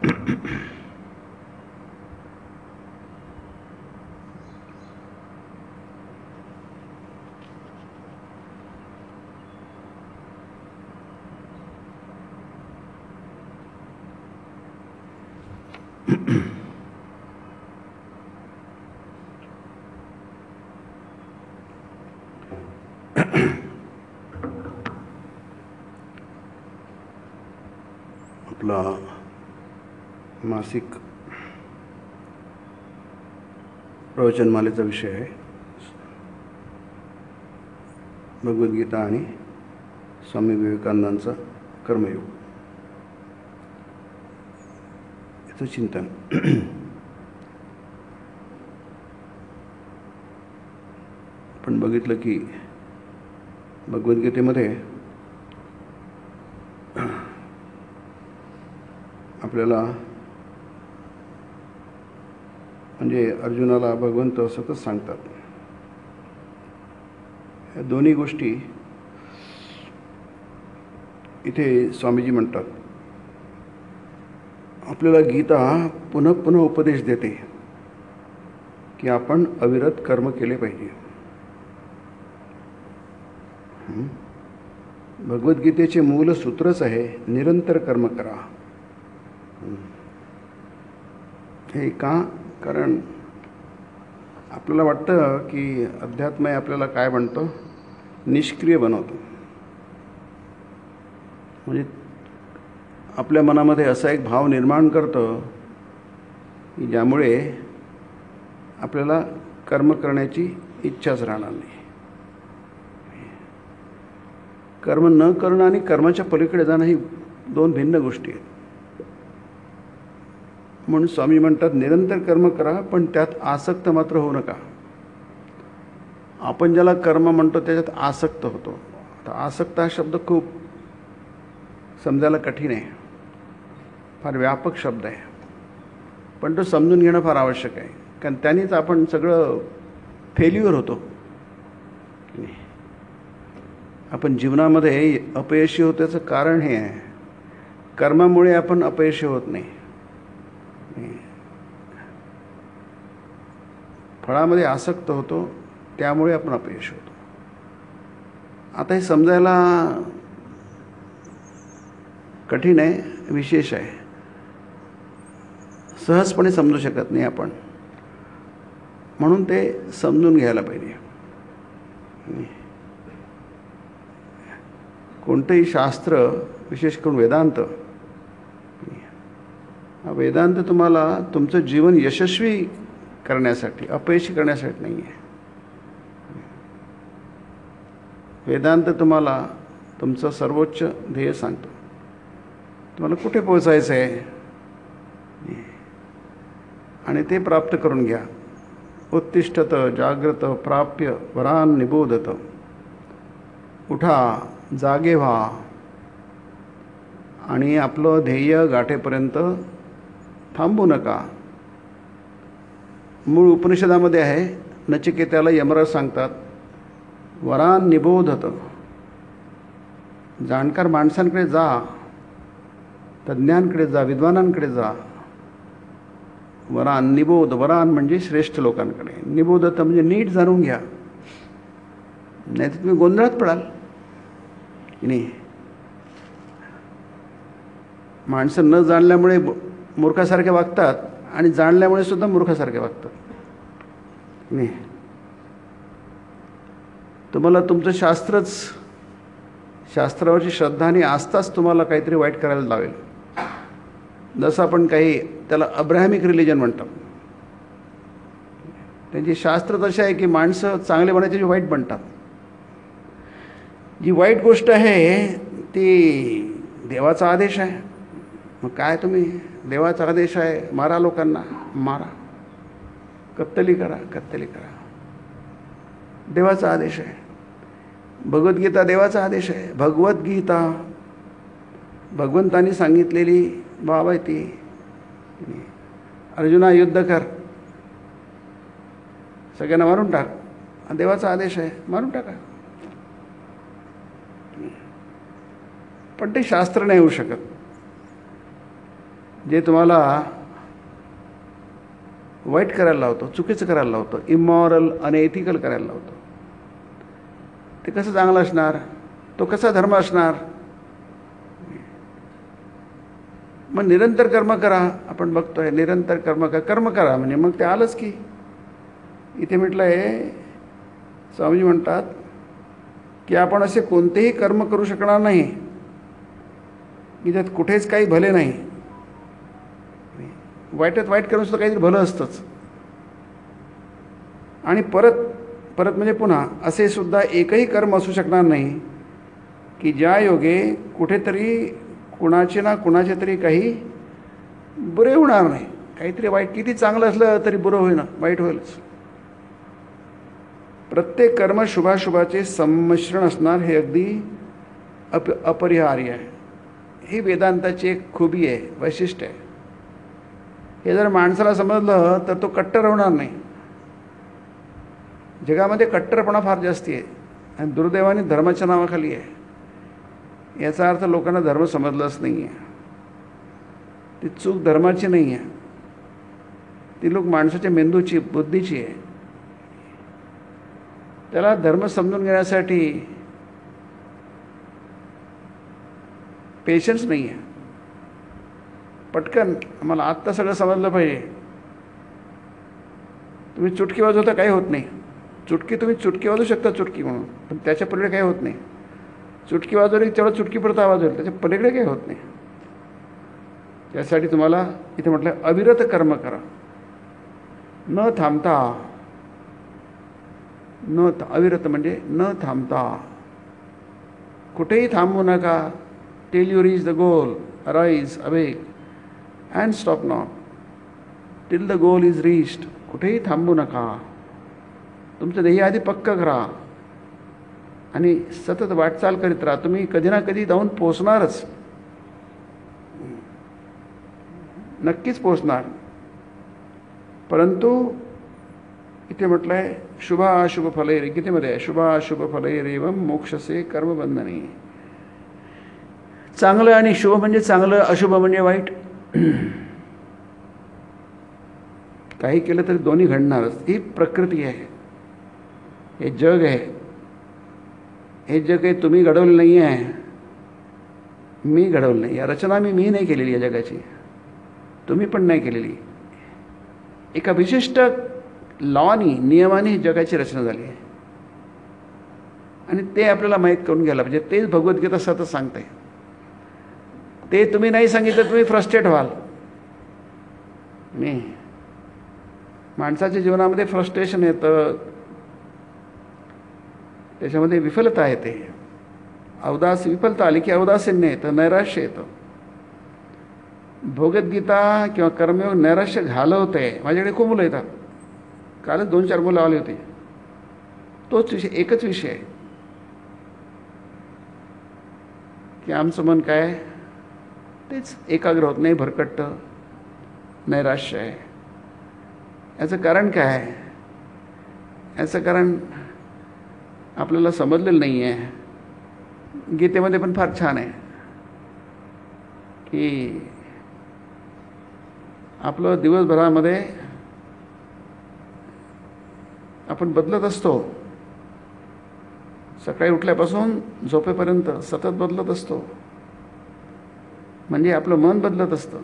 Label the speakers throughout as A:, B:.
A: आपला मासिक प्रवचनमालेचा विषय आहे भगवद्गीता आणि स्वामी विवेकानंदांचा कर्मयोग याचं चिंतन. आपण बघितलं की भगवद्गीतेमध्ये आपल्याला म्हणजे अर्जुनाला भगवंत सतत सांगतात. या दोन्ही गोष्टी इथे स्वामीजी म्हणतात. आपल्याला गीता पुन्हा पुन्हा उपदेश देते की आपण अविरत कर्म केले पाहिजे. भगवद्गीतेचे मूल सूत्रच आहे निरंतर कर्म करा. हे का? कारण आपल्याला वाटतं की अध्यात्म आपल्याला काय बनतं, निष्क्रिय बनवतो. म्हणजे आपल्या मनामध्ये असा एक भाव निर्माण करतं की ज्यामुळे आपल्याला कर्म करण्याची इच्छाच राहणार नाही. कर्म न करणं आणि कर्माच्या पलीकडे जाणं ही दोन भिन्न गोष्टी आहेत. म्हणून स्वामी म्हणतात निरंतर कर्म करा, पण त्यात आसक्त मात्र होऊ नका. आपण ज्याला कर्म म्हणतो त्याच्यात आसक्त होतो. आता आसक्त हा शब्द खूप समजायला कठीण आहे, फार व्यापक शब्द आहे, पण तो समजून घेणं फार आवश्यक आहे. कारण त्यानेच आपण सगळं फेल्युअर होतो. आपण जीवनामध्ये अपयशी होत्याचं कारण हे आहे, कर्मामुळे आपण अपयशी होत नाही. फळामध्ये आसक्त होतो, त्यामुळे आपण अपयशी होतो. आता हे समजायला कठीण आहे, विशेष आहे, सहजपणे समजू शकत नाही आपण. म्हणून ते समजून घ्यायला पाहिजे. कोणतंही शास्त्र, विशेष करून वेदांत, हा वेदांत तुम्हाला तुमचं जीवन यशस्वी करण्यासाठी, अपयशी करण्यासाठी नाही आहे. वेदांत तुम्हाला तुमचं सर्वोच्च ध्येय सांगतो. तुम्हाला कुठे पोहोचायचं आहे आणि ते प्राप्त करून घ्या. उत्तिष्ठत जाग्रत प्राप्य वरान निबोधत. उठा, जागे व्हा आणि आपलं ध्येय गाठेपर्यंत थांबू नका. मूळ उपनिषदामध्ये आहे, नचिकेत्याला यमराज सांगतात वरान निबोधत. जाणकार माणसांकडे जा, तज्ज्ञांकडे जा, विद्वानांकडे जा. वरान निबोध, वरान म्हणजे श्रेष्ठ लोकांकडे. निबोधत म्हणजे नीट जाणून घ्या, नाही तर तुम्ही गोंधळात पडाल की नाही. माणसं न जाणल्यामुळे मूर्खासारखे वागतात आणि जाणल्यामुळे सुद्धा मूर्खासारखे वागतात नाही. तुम्हाला तुमचं शास्त्रच, शास्त्रावरची श्रद्धा आणि आस्थाच तुम्हाला काहीतरी वाईट करायला लावेल. जसं आपण काही त्याला अब्राहमिक रिलिजन म्हणतात. त्यांची शास्त्र तशी आहे की माणसं चांगले बनायचे वाईट बनतात. जी वाईट गोष्ट आहे ती देवाचा आदेश आहे. मग काय तुम्ही, देवाचा आदेश आहे मारा लोकांना, मारा, कत्तली करा, कत्तली करा, देवाचा आदेश आहे. भगवद्गीता देवाचा आदेश आहे. भगवद्गीता भगवंतांनी सांगितलेली बाब आहे ती. अर्जुना युद्ध कर, सगळ्यांना मारून टाक, देवाचा आदेश आहे, मारून टाका. पण ते शास्त्र नाही होऊ शकत. जे तुम्हाला वाईट करायला लावतो, चुकीचं करायला लावतो, इमॉरल, अनएथिकल करायला लावतो, ते कसं चांगलं असणार? तो कसा धर्म असणार? मग निरंतर कर्म करा. आपण बघतोय निरंतर कर्म करा म्हणजे मग ते आलंच की. इथे म्हटलं आहे, स्वामीजी म्हणतात की आपण असे कोणतेही कर्म करू शकणार नाही की ज्यात कुठेच काही भले नाही. वाईटात वाईट करून सुद्धा काहीतरी भलं असतंच. आणि परत म्हणजे पुन्हा असे सुद्धा एकही कर्म असू शकणार नाही की ज्या योगे कुठेतरी कुणाचे ना कुणाचे तरी काही बुरे होणार नाही. काहीतरी वाईट, किती चांगलं असलं तरी बुरं होईना, वाईट होईलच. प्रत्येक कर्म शुभाशुभाचे संमिश्रण असणार हे अगदी अपरिहार्य आहे. ही वेदांताची एक खूबी आहे, वैशिष्ट्य आहे. हे जर माणसाला समजलं तर तो कट्टर होणार नाही. जगामध्ये कट्टरपणा फार जास्ती आहे आणि दुर्दैवाने धर्माच्या नावाखाली आहे. याचा अर्थ लोकांना धर्म समजलाच नाही आहे. ती चूक धर्माची नाही आहे, ती लोक माणसाच्या मेंदूची, बुद्धीची आहे. त्याला धर्म समजून घेण्यासाठी पेशन्स नाही आहे. पटकन आम्हाला आत्ता सगळं समजलं पाहिजे. तुम्ही चुटकी वाजवता काही होत नाही. तुम्ही चुटकी वाजवू शकता, चुटकी म्हणून, पण त्याच्या पलीकडे काही होत नाही. चुटकी वाजवली तेवढा चुटकीपुरत आवाज होईल, त्याच्या पलीकडे काही होत नाही. त्यासाठी तुम्हाला इथे म्हटलं अविरत कर्म करा, न थांबता. अविरत म्हणजे न थांबता, कुठेही थांबू नका. Till you reach the goal, arise, awake and stop not. Till the goal is reached. कुठेही थांबू नका. तुमचं ध्येय आधी पक्कं करा आणि सतत वाटचाल करीत राहा. तुम्ही कधी ना कधी जाऊन पोचणारच, नक्कीच पोचणार. परंतु इथे म्हटलं आहे शुभाशुभ फलैर, गीतेमध्ये आहे शुभाशुभ फलैरेवम मोक्षसे कर्मबंधने. चांगलं आणि शुभ म्हणजे चांगलं, अशुभ म्हणजे वाईट. काही केलं तरी दोन्ही घडणारच. ही प्रकृती आहे, हे जग आहे. हे जग काही तुम्ही घडवलं नाही आहे, मी घडवलं नाही. या रचना मी नाही केलेली, या जगाची तुम्ही पण नाही केलेली. एका विशिष्ट लॉनी, नियमाने ही जगाची रचना झाली आहे आणि ते आपल्याला माहीत करून घ्यायला पाहिजे. तेच भगवद्गीता सतत सांगते. ते तुम्ही नाही सांगितलं तुम्ही फ्रस्ट्रेट व्हाल. मी माणसाच्या जीवनामध्ये फ्रस्ट्रेशन येतं, त्याच्यामध्ये विफलता येते. विफलता आली की औदासीन्य येतं, नैराश्य येतं. भगवद्गीता किंवा कर्मयोग नैराश्य घालवते. माझ्याकडे खूप मुलं येतात. कालच 2-4 मुलं आली होती. तोच विषय, एकच विषय आहे की आमचं मन काय तेच एकाग्र होत नाही, भरकटतं, नैराश्य आहे. याचं कारण काय आहे? याचं कारण आपल्याला समजलेलं नाही आहे. गीतेमध्ये पण फार छान आहे की आपलं दिवसभरामध्ये आपण बदलत असतो. सकाळी उठल्यापासून झोपेपर्यंत सतत बदलत असतो. म्हणजे आपलं मन बदलत असतं,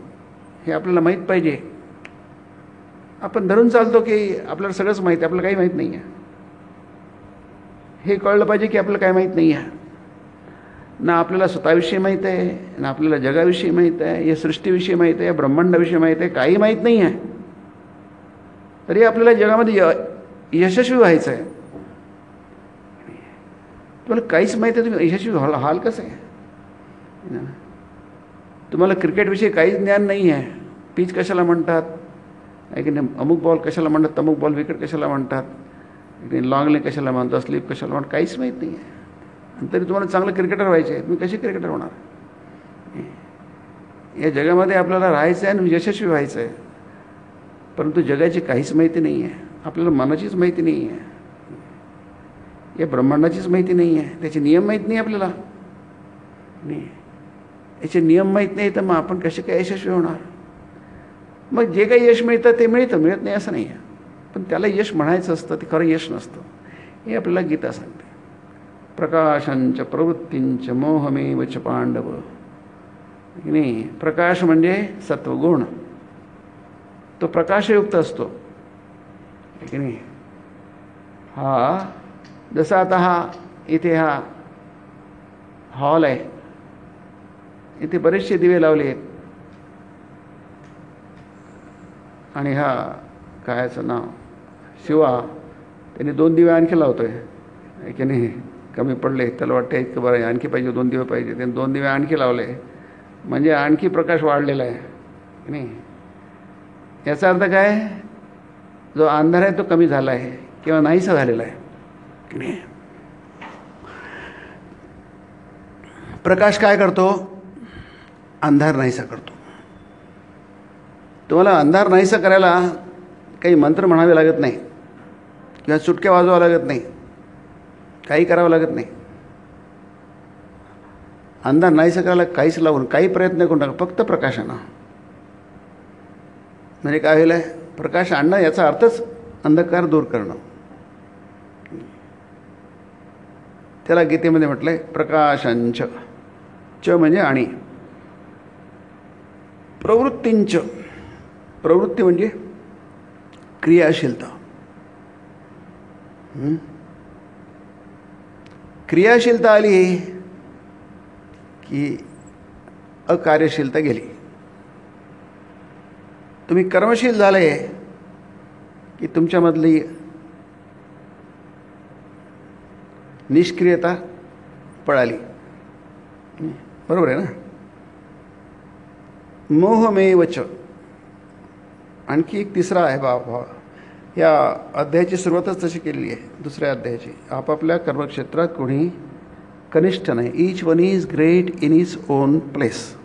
A: हे आपल्याला माहीत पाहिजे. आपण धरून चालतो की आपल्याला सगळंच माहिती आहे, आपल्याला काही माहीत नाही आहे. हे कळलं पाहिजे की आपल्याला काय माहीत नाही आहे. ना आपल्याला स्वतःविषयी माहीत आहे, ना आपल्याला जगाविषयी माहीत आहे, या सृष्टीविषयी माहीत आहे, या ब्रह्मांडाविषयी माहीत आहे, काही माहीत नाही आहे. तरी आपल्याला जगामध्ये यशस्वी व्हायचं आहे. तुम्हाला काहीच माहीत आहे, तुम्ही यशस्वी हाल कसं आहे? तुम्हाला क्रिकेटविषयी काहीच ज्ञान नाही आहे. पिच कशाला म्हणतात, की नाही, अमुक बॉल कशाला म्हणतात, तमुक बॉल विकेट कशाला म्हणतात, लॉंग लेग कशाला म्हणतात, स्लिप कशाला म्हणतात, काहीच माहीत नाही आहे. आणि तरी तुम्हाला चांगलं क्रिकेटर व्हायचे आहे. तुम्ही कसे क्रिकेटर होणार? या जगामध्ये आपल्याला राहायचं आहे आणि यशस्वी व्हायचं आहे. परंतु जगाची काहीच माहिती नाही आहे. आपल्याला मनाचीच माहिती नाही आहे, या ब्रह्मांडाचीच माहिती नाही आहे. त्याचे नियम माहीत नाही आपल्याला. नाही, याचे नियम माहीत नाही तर मग आपण कसे काय यशस्वी होणार? मग जे काही यश मिळतं ते मिळतं, मिळत नाही असं नाही आहे, पण त्याला यश म्हणायचं असतं, ते खरं यश नसतं. हे आपल्याला गीता सांगते. प्रकाशांच प्रवृत्तींच मोहमेव च पांडव. की नाही, प्रकाश म्हणजे सत्वगुण, तो प्रकाशयुक्त असतो. की नाही, हा जसा आता हा इथे हा हॉल आहे, इथे बरेचसे दिवे लावले आहेत, आणि हा कायचं नाव शिवा, त्याने 2 दिवे आणखी लावतोय. की नाही, कमी पडले, त्याला वाटतं इतकं बरं आहे, आणखी पाहिजे, 2 दिवे पाहिजे, त्याने 2 दिवे आणखी लावले, म्हणजे आणखी प्रकाश वाढलेला आहे. की नाही, याचा अर्थ काय, जो अंधार आहे तो कमी झाला आहे किंवा नाहीसा झालेला आहे. की नाही, प्रकाश काय करतो, अंधार नाहीसा करतो. तुम्हाला अंधार नाहीसा करायला काही मंत्र म्हणावे लागत नाही किंवा चुटके वाजवावं लागत नाही, काही करावं लागत नाही. अंधार नाहीसा करायला काहीच लावून काही प्रयत्न करून टाका, फक्त प्रकाशानं. म्हणजे काय होईल, प्रकाश आणणं याचा अर्थच अंधकार दूर करणं. त्याला गीतेमध्ये म्हटलं आहे प्रकाशांच, च म्हणजे आणि, प्रवृत्तींच, प्रवृत्ती म्हणजे क्रियाशीलता. क्रियाशीलता आली की अकार्यशीलता गेली. तुम्ही कर्मशील झाले की तुमच्यामधली निष्क्रियता पळाली. बरोबर आहे ना. मोहमेवच, आणखी एक तिसरा आहे भाव. या अध्यायाची सुरुवातच तशी केलेली आहे, दुसऱ्या अध्यायाची. आपापल्या कर्मक्षेत्रात कोणी कनिष्ठ नाही. Each one is great in is on place.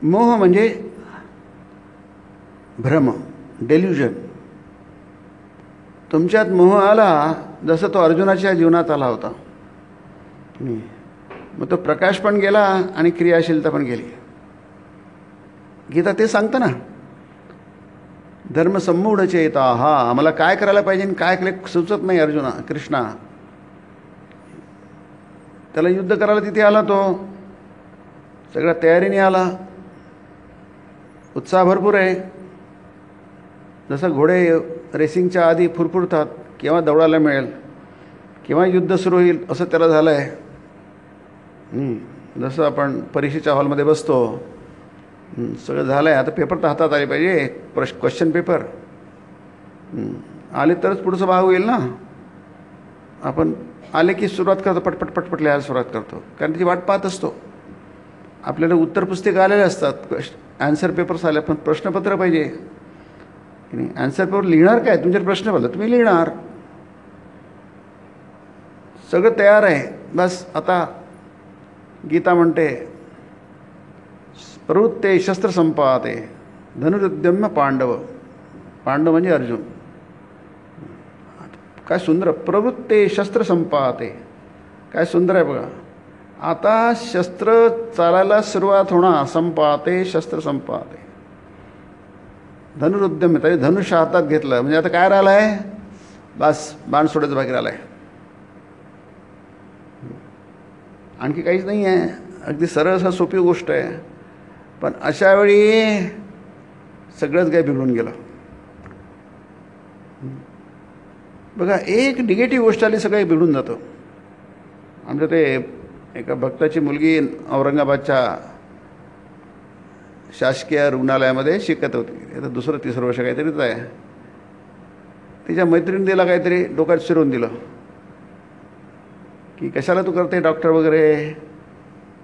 A: मोह म्हणजे भ्रम, डेल्युजन. तुमच्यात मोह आला जसं तो अर्जुनाच्या जीवनात आला होता. मग तो प्रकाश पण गेला आणि क्रियाशीलता पण गेली. गीता ते सांगतं ना, धर्मसम्मूढ चेता. हा, आम्हाला काय करायला पाहिजे आणि काय केलं सुचत नाही. अर्जुना, कृष्णा, त्याला युद्ध करायला तिथे आला, तो सगळ्या तयारीने आला, उत्साह भरपूर आहे. जसं घोडे रेसिंगच्या आधी फुरफुरतात, केव्हा दौडायला मिळेल, केव्हा युद्ध सुरू होईल, असं त्याला झालं आहे. जसं आपण परीक्षेच्या हॉलमध्ये बसतो, सगळं झालं आहे, आता पेपर तर हातात आले पाहिजे, क्वेश्चन पेपर आले तरच पुढचं भाग होईल ना. आपण आले की सुरुवात करतो, पटपट पटपट लिहायला सुरुवात करतो, कारण त्याची वाट पाहत असतो. आपल्याला उत्तरपुस्तिका आलेल्या असतात, ॲन्सर पेपर्स आले, पण प्रश्नपत्र पाहिजे. ॲन्सर पेपर लिहिणार काय, तुमच्यावर प्रश्न पडला तुम्ही लिहिणार. सगळं तयार आहे, बस आता गीता म्हणते प्रवृत्ते शस्त्र संपाते धनुरुद्यम्य पांडव. पांडव म्हणजे अर्जुन. काय सुंदर, प्रवृत्ते शस्त्र संपाते, काय सुंदर आहे बघा. आता शस्त्र चालायला सुरुवात होणार, संपाते शस्त्र संपाते. धनुरुद्यम्य, तरी धनुष्य हातात घेतलं म्हणजे आता काय राहिलं आहे, बस बाण सोडायचं बाकी राहिलं आहे, आणखी काहीच नाही आहे. अगदी सरळ असा सोपी गोष्ट आहे. पण अशा वेळी सगळंच काही बिघडून गेलं. बघा, एक निगेटिव्ह गोष्ट आली सगळं बिघडून जातं. आमच्या ते एका भक्ताची मुलगी औरंगाबादच्या शासकीय रुग्णालयामध्ये शिकत होती. आता 2-3 वर्ष काहीतरीच आहे. तिच्या मैत्रिणी दिला काहीतरी डोक्यात शिरून दिलं की कशाला तू करते डॉक्टर वगैरे,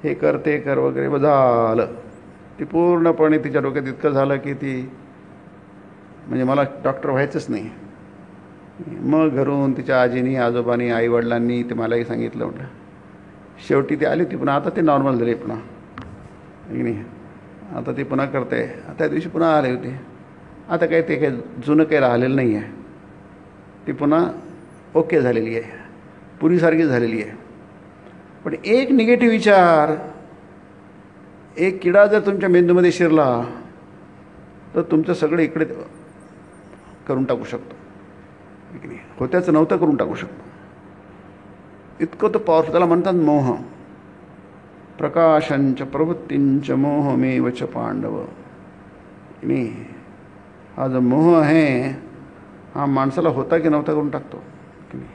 A: हे कर ते कर वगैरे. मग झालं, ती पूर्णपणे तिच्या डोक्यात इतकं झालं की ती म्हणजे मला डॉक्टर व्हायचंच नाही. मग घरून तिच्या आजीनी, आजोबांनी, आईवडिलांनी ते मलाही सांगितलं. म्हटलं शेवटी ती आली होती पुन्हा, आता ते नॉर्मल झाले पुन्हा. नाही, आता ती पुन्हा करते. त्या दिवशी पुन्हा आली होती. आता काही ते काही जुनं काही राहिलेलं नाही आहे, ती पुन्हा ओके झालेली आहे, पूर्वीसारखी झालेली आहे. पण एक निगेटिव्ह विचार, एक किडा जर तुमच्या मेंदूमध्ये शिरला तर तुमचं सगळं इकडे करून टाकू शकतो, की नाही, होत्याचं नव्हतं करून टाकू शकतो. इतकं तर पॉवरफुल. त्याला म्हणतात मोह. प्रकाशंच प्रवृत्तींच मोहमेव च पांडव. नाही, हा जो मोह आहे हा माणसाला होता की नव्हता करून टाकतो, की नाही.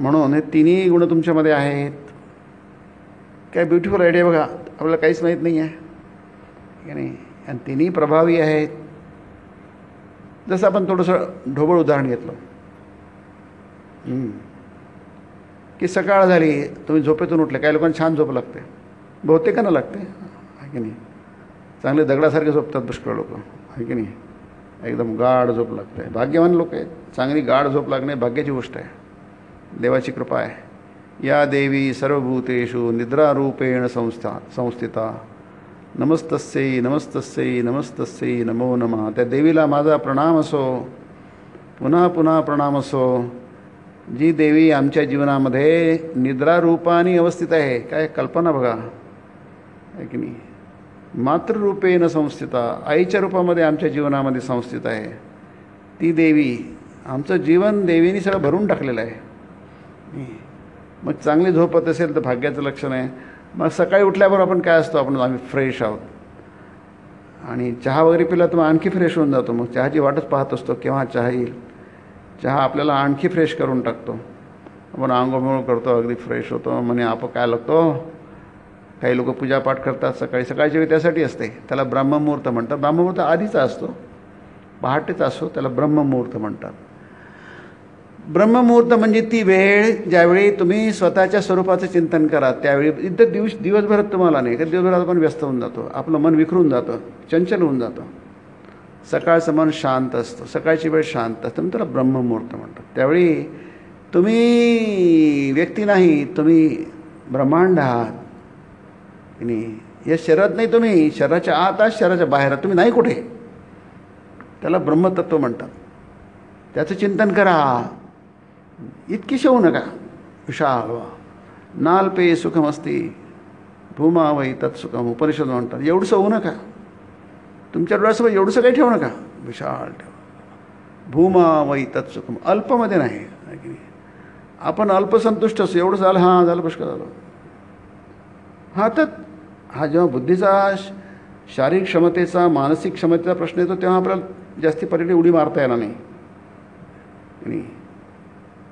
A: म्हणून हे तिन्ही गुण तुमच्यामध्ये आहेत. काय ब्युटिफुल आयडिया बघा. आपल्याला काहीच माहीत नाही आहे, की नाही, आणि तिन्ही प्रभावी आहेत. जसं आपण थोडंसं ढोबळ उदाहरण घेतलं की सकाळ झाली, तुम्ही झोपेतून उठले. काही लोकांना छान झोप लागते, बहुतेकांना लागते, आहे की नाही. चांगले दगडासारखे झोपतात पुष्कळ लोक, आहे की नाही. एकदम गाढ झोप लागते. भाग्यवान लोक आहेत. चांगली गाढ झोप लागणे भाग्याची गोष्ट आहे, देवाची कृपा आहे. या देवी सर्वभूतेषु निद्रारूपेण संस्थिता नमस्तस्यै नमस्तस्यै नमस्तस्यै नमो नमः. त्या देवीला माझा प्रणाम असो, पुन्हा पुन्हा प्रणाम असो, जी देवी आमच्या जीवनामध्ये निद्रारूपाने अवस्थित आहे. काय कल्पना बघा, आहे की नाही. मातृरूपेण संस्थिता, आईच्या रूपामध्ये आमच्या जीवनामध्ये संस्थित आहे. ती देवी, आमचं जीवन देवीने सगळं भरून टाकलेलं आहे. मग चांगली झोपत असेल तर भाग्याचं लक्षण आहे. मग सकाळी उठल्याबरोबर आपण काय असतो, आम्ही फ्रेश आहोत. आणि चहा वगैरे पिला तर मग आणखी फ्रेश होऊन जातो. मग चहाची वाटच पाहत असतो केव्हा चहा येईल. चहा आपल्याला आणखी फ्रेश करून टाकतो. आपण आंघोळ करतो, अगदी फ्रेश होतो. म्हणे आपण काय लागतो. काही लोक पूजापाठ करतात सकाळी. सकाळची वेळ त्यासाठी असते, त्याला ब्रह्ममुहूर्त म्हणतात. ब्रह्ममुहूर्त आधीचा असतो, पहाटेचा असतो, त्याला ब्रह्ममुहूर्त म्हणतात. ब्रह्ममुहूर्त म्हणजे ती वेळ ज्यावेळी तुम्ही स्वतःच्या स्वरूपाचं चिंतन करा. त्यावेळी इतर दिवसभरात तुम्हाला नाही, तर दिवसभरात आपण व्यस्त होऊन जातो, आपलं मन विखरून जातं, चंचल होऊन जातं. सकाळचं मन शांत असतं, सकाळची वेळ शांत असतं, म्हणून त्याला ब्रह्ममुहूर्त म्हणतात. त्यावेळी तुम्ही व्यक्ती नाही, तुम्ही ब्रह्मांड आहात, आणि या शरीरात नाही, तुम्ही शरीराच्या आत आहात, शरीराच्या बाहेर आहात, तुम्ही नाही कुठे. त्याला ब्रह्मतत्व म्हणतात. त्याचं चिंतन करा. इतकीशी होऊ नका. विशाल वा नाल्पे सुखमस्ती भूमा वै तत्सुखम, उपनिषद म्हणतात. एवढंसं होऊ नका. तुमच्या डोळ्यासमोर एवढंसं काही ठेवू नका, विशाल ठेवा. भूमा वै तत्सुखम, अल्पमध्ये नाही. आपण अल्पसंतुष्ट असतो. एवढं झालं, हां झालं, पुष्कळ झालं. हा तर हा जेव्हा बुद्धीचा, शारीरिक क्षमतेचा, मानसिक क्षमतेचा प्रश्न येतो तेव्हा आपल्याला जास्ती पलीकडे उडी मारता येणार नाही.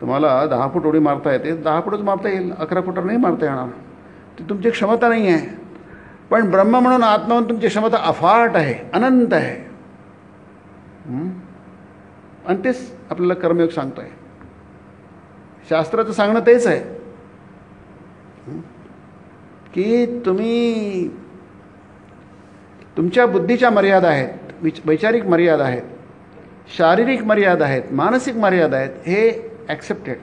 A: तुम्हाला 10 फूट उडी मारता येते, 10 फूटच मारता येईल, 11 फुटावर नाही मारता येणार. ती तुमची क्षमता नाही आहे. पण ब्रह्म म्हणून, आत्मा म्हणून तुमची क्षमता अफाट आहे, अनंत आहे. आणि तेच आपल्याला कर्मयोग सांगतो आहे. शास्त्राचं सांगणं तेच आहे की तुम्ही, तुमच्या बुद्धीच्या मर्यादा आहेत, वैचारिक मर्यादा आहेत, शारीरिक मर्यादा आहेत, मानसिक मर्यादा आहेत. हे ॲक्सेप्टेड,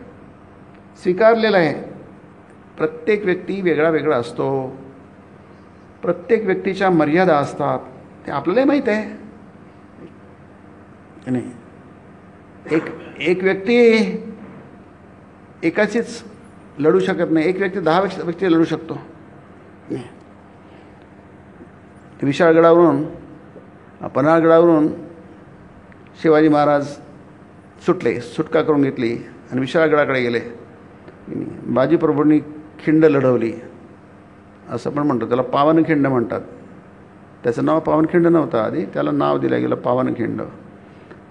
A: स्वीकारलेलं आहे. प्रत्येक व्यक्ती वेगळा वेगळा असतो. प्रत्येक व्यक्तीच्या मर्यादा असतात, ते आपल्यालाही माहीत आहे. नाही, एक व्यक्ती एकाचीच लढू शकत नाही. एक व्यक्ती 10 व्यक्ती लढू शकतो. विशाळगडावरून, पन्हाळगडावरून शिवाजी महाराज सुटले, सुटका करून घेतली आणि विशाळगडाकडे गेले. बाजीप्रभूंनी खिंड लढवली असं पण म्हणतो. त्याला पावनखिंड म्हणतात. त्याचं नाव पावनखिंड नव्हतं आधी, त्याला नाव दिलं गेलं पावनखिंड.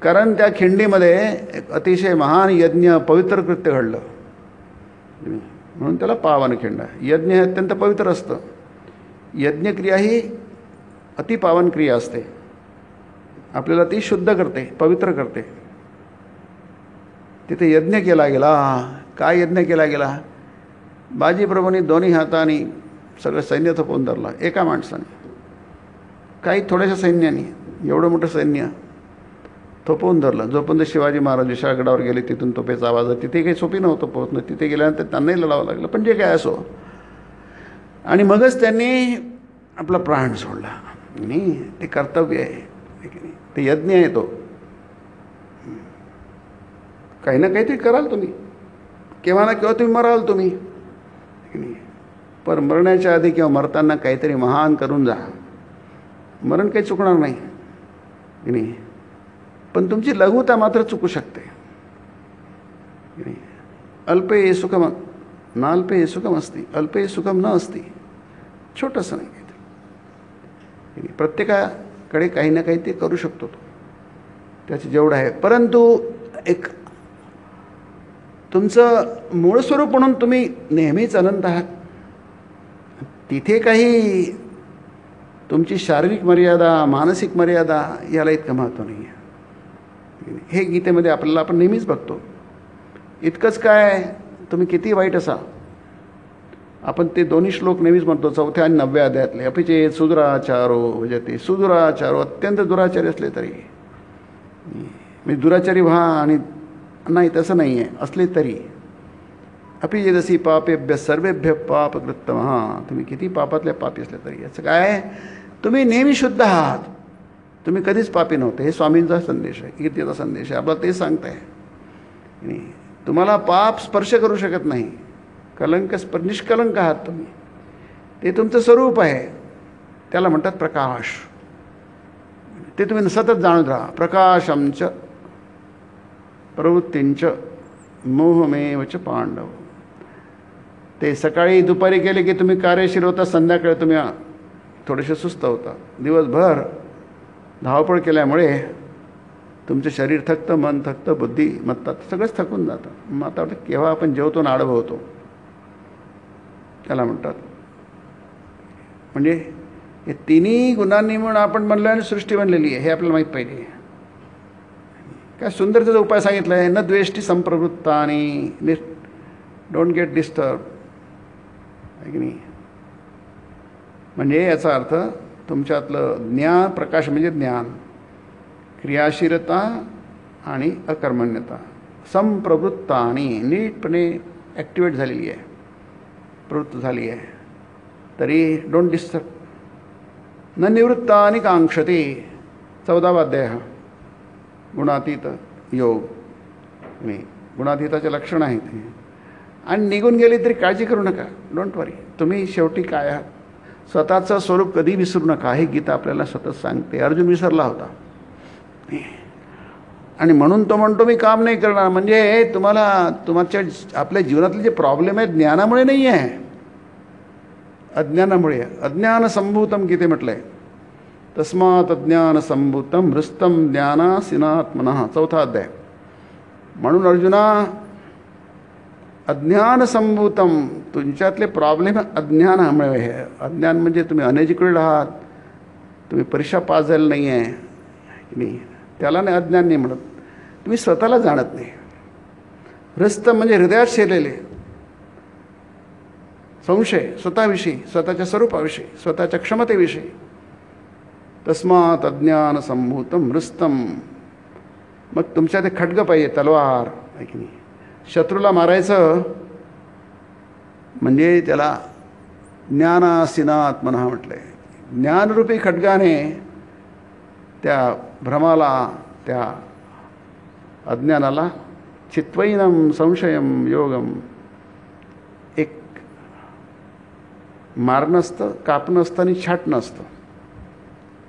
A: कारण त्या खिंडीमध्ये एक अतिशय महान यज्ञ, पवित्र कृत्य घडलं, म्हणून त्याला पावनखिंड. यज्ञ हे अत्यंत पवित्र असतं. यज्ञक्रिया ही अतिपावन क्रिया असते. आपल्याला ती शुद्ध करते, पवित्र करते. तिथे यज्ञ केला गेला. काय यज्ञ केला गेला? बाजीप्रभूंनी दोन्ही हातांनी सगळं सैन्य थोपवून धरलं एका माणसाने. काही थोड्याशा सैन्याने एवढं मोठं सैन्य थोपवून धरलं. जोपर्यंत शिवाजी महाराज विशाळगडावर गेले, तिथून तोफेचा आवाज, तिथे काही सोपी नव्हतं पोहोचणं. तिथे गेल्यानंतर त्यांनाही लढावं लागलं, पण जे काय असो. आणि मगच त्यांनी आपला प्राण सोडला. आणि ते कर्तव्य आहे, ते यज्ञ आहे. तो काही ना काहीतरी कराल तुम्ही, केव्हा ना केव्हा तुम्ही मराल तुम्ही. पण मरण्याच्या आधी किंवा मरताना काहीतरी महान करून जा. मरण काही चुकणार नाही की नाही, पण तुमची लघुता मात्र चुकू शकते की नाही. अल्पे सुखम नाल्पे सुखम असती, अल्पे सुखम न असती. छोटंसं नाही काहीतरी, प्रत्येकाकडे काही ना काही ते करू शकतो तो, त्याचं जेवढं आहे. परंतु एक तुमचं मूळ स्वरूप म्हणून तुम्ही नेहमीच अनंत आहात. तिथे काही तुमची शारीरिक मर्यादा, मानसिक मर्यादा याला इतकं महत्त्व नाही आहे. हे गीतेमध्ये आपल्याला आपण नेहमीच बघतो. इतकंच काय, तुम्ही किती वाईट असा, आपण ते दोन्ही श्लोक नेहमीच म्हणतो 4थ्या आणि 9व्या अध्यायातले. अपिचे सुदुराचारो भजते, सुदुराचारो अत्यंत दुराचारी असले तरी, म्हणजे दुराचारी व्हा आणि नाही तसं नाही आहे, असले तरी. अपि यदसी पापेभ्य सर्वेभ्य पापकृत्तम. हां, तुम्ही किती पापातल्या पापी असले तरी, याचं काय, तुम्ही नेहमी शुद्ध आहात, तुम्ही कधीच पापी नव्हते. हे स्वामींचा संदेश आहे, गीतेचा संदेश आहे, आपल्याला ते सांगत आहे. तुम्हाला पाप स्पर्श करू शकत नाही, कलंक निष्कलंक आहात तुम्ही, ते तुमचं स्वरूप आहे. त्याला म्हणतात प्रकाश. ते तुम्ही सतत जाणत राहा. प्रकाशमच प्रवृत्तींच मोहमेवच पांडव. ते सकाळी दुपारी केले की तुम्ही कार्यशील होता, संध्याकाळी तुम्ही थोडेसे सुस्त होता. दिवसभर धावपळ केल्यामुळे तुमचं शरीर थकतं, मन थकतं, बुद्धी मत्ता सगळंच थकून जातं. मग आता वाटतं केव्हा आपण जेवतो आणि आडवं होतो, त्याला म्हणतात. म्हणजे हे तिन्ही गुणांनी म्हणून आपण म्हणलं आणि सृष्टी बनलेली आहे, हे आपल्याला माहीत पाहिजे. काय सुंदर त्याचा उपाय सांगितला आहे. न द्वेष्टी संप्रवृत्ता आणि डोंट गेट डिस्टर्ब, आहे की नाही. म्हणजे याचा अर्थ तुमच्यातलं ज्ञान, प्रकाश म्हणजे ज्ञान, क्रियाशीलता आणि अकर्मण्यता, संप्रवृत्ता आणि नीटपणे ॲक्टिवेट झालेली आहे, प्रवृत्त झाली आहे, तरी डोंट डिस्टर्ब. न निवृत्ता आणि कांक्षती, 14वा अध्याय, गुणातीत योग. मी गुणातीताचे लक्षण आहे ते. आणि निघून गेली तरी काळजी करू नका, डोंट वरी. तुम्ही शेवटी काय आहात, स्वतःचं स्वरूप कधी विसरू नका. हे गीता आपल्याला सतत सांगते. अर्जुन विसरला होता आणि म्हणून तो म्हणतो मी काम नाही करणार. म्हणजे तुम्हाला तुमच्या आपल्या जीवनातले जे प्रॉब्लेम आहेत ज्ञानामुळे नाही आहे, अज्ञानामुळे. अज्ञान संभूतम गीते म्हटलंय. तस्मात अज्ञान संभूतम हृस्तम ज्ञानासिनात्मनः, 4था अध्याय. म्हणून अर्जुना, अज्ञान संभूतम, तुमच्यातले प्रॉब्लेम अज्ञानामुळे आहे. अज्ञान म्हणजे तुम्ही अनएज्युकेटेड आहात, तुम्ही परीक्षा पास झाले नाही आहे नाही, त्याला नाही अज्ञान नाही म्हणत. तुम्ही स्वतःला जाणत नाही. हृस्त म्हणजे हृदयात शिरलेले संशय स्वतःविषयी, स्वतःच्या स्वरूपाविषयी, स्वतःच्या क्षमतेविषयी. तस्मात अज्ञान संभूतम हृस्तम. मग तुमच्या ते खड्ग पाहिजे, तलवार, आहे की नाही. शत्रूला मारायचं म्हणजे त्याला ज्ञानासिनात्मनः म्हटलंय. ज्ञानरूपी खड्गाने त्या भ्रमाला, त्या अज्ञानाला चित्वैनम संशयम योगम, एक मारणं असतं, कापणं असतं आणि छाटणं असतं.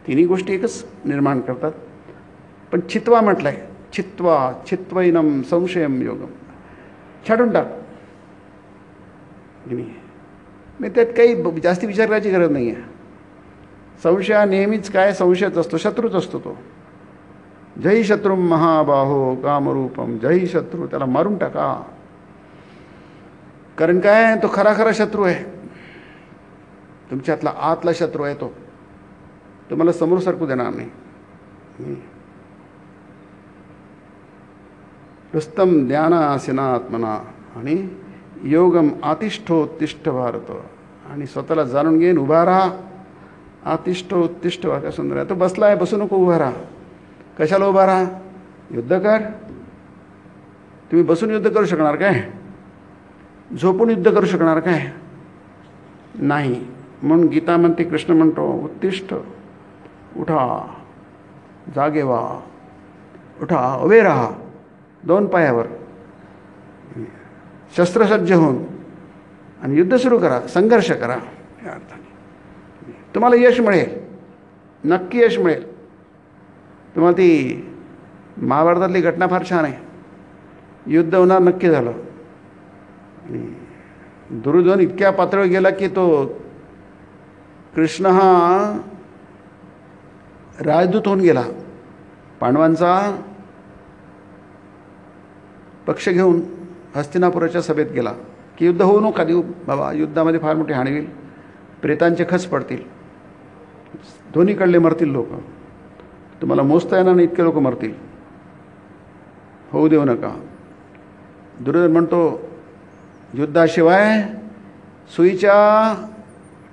A: तिन्ही गोष्टी एकच निर्माण करतात. पण चित्वा म्हटलंय, चित्वा चित्वैनम संशयम योगम, छाटून टाक. नाही त्यात काही जास्ती विचार करायची गरज नाही आहे. संशय हा नेहमीच काय, संशयच असतो, शत्रूच असतो तो. जय शत्रू महाबाहो कामरूपम, जय शत्रू, त्याला मारून टाका. कारण काय, तो खरा खरा शत्रू आहे, तुमच्यातला आतला शत्रू आहे. तो तुम्हाला समोर सरकू देणार नाही. हृस्तम ज्ञानासिनात्मना आणि योगम आतिष्ठोत्तिष्ठ भारत, आणि स्वतःला जाणून घेऊन उभा राहा. आतिष्ठोत्तिष्ठ भारत, सुंदर आहे. तो बसला आहे, बसू नको, उभा राहा. कशाला उभा राहा, युद्ध कर. तुम्ही बसून युद्ध करू शकणार काय, झोपून युद्ध करू शकणार काय, नाही. म्हणून गीता म्हणते, कृष्ण म्हणतो, उत्तिष्ठ, उठा, जागे व्हा, उठा, उभे राहा, 2 पायावर, शस्त्रसज्ज होऊन, आणि युद्ध सुरू करा, संघर्ष करा या अर्थाने तुम्हाला यश मिळेल, नक्की यश मिळेल. तुम्हाला ती महाभारतातली घटना फार छान आहे. युद्ध होणार नक्की झालं. दुर्योधन इतक्या पातळीवर गेला की तो कृष्ण हा राजदूत होऊन गेला. पांडवांचा पक्ष घेऊन हस्तिनापुराच्या सभेत गेला की युद्ध होऊ नका देऊ बाबा, युद्धामध्ये फार मोठी हानी होईल, प्रेतांचे खच पडतील, दोन्हीकडले मरतील लोक, तुम्हाला मोजता येणार नाही इतके लोक मरतील, होऊ देऊ नका. दुर्योधन म्हणतो युद्धाशिवाय सुईच्या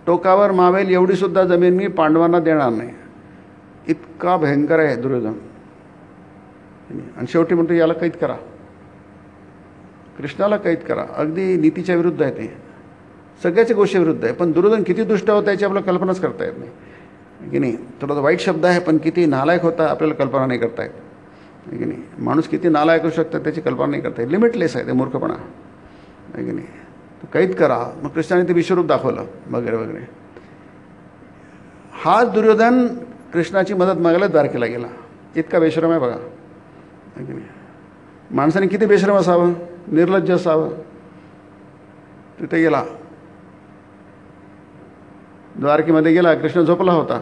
A: टोकावर मावेल एवढी सुद्धा जमीन मी पांडवांना देणार नाही. इतका भयंकर आहे दुर्योधन. आणि शेवटी म्हणतो याला कैद करा, कृष्णाला कैद करा. अगदी नीतीच्या विरुद्ध आहे, ते सगळ्याच्या गोष्टी विरुद्ध आहे. पण दुर्योधन किती दुष्ट होता याची आपल्याला कल्पनाच करता येत नाही की नाही. थोडा वाईट शब्द आहे, पण किती नालायक होता आपल्याला कल्पना नाही करता येत की नाही. माणूस किती नालायक होऊ शकतात त्याची कल्पना नाही करता येत. लिमिटलेस आहे ते मूर्खपणा आहे की नाही. कैद करा. मग कृष्णाने ते विश्वरूप दाखवलं वगैरे वगैरे. हाच दुर्योधन कृष्णाची मदत मागायला द्वारकेला गेला. इतका बेशरम आहे बघा आहे की नाही. माणसाने किती बेशरम असावं, निर्लज्ज असावं. तिथे गेला, द्वारकेमध्ये गेला. कृष्ण झोपला होता.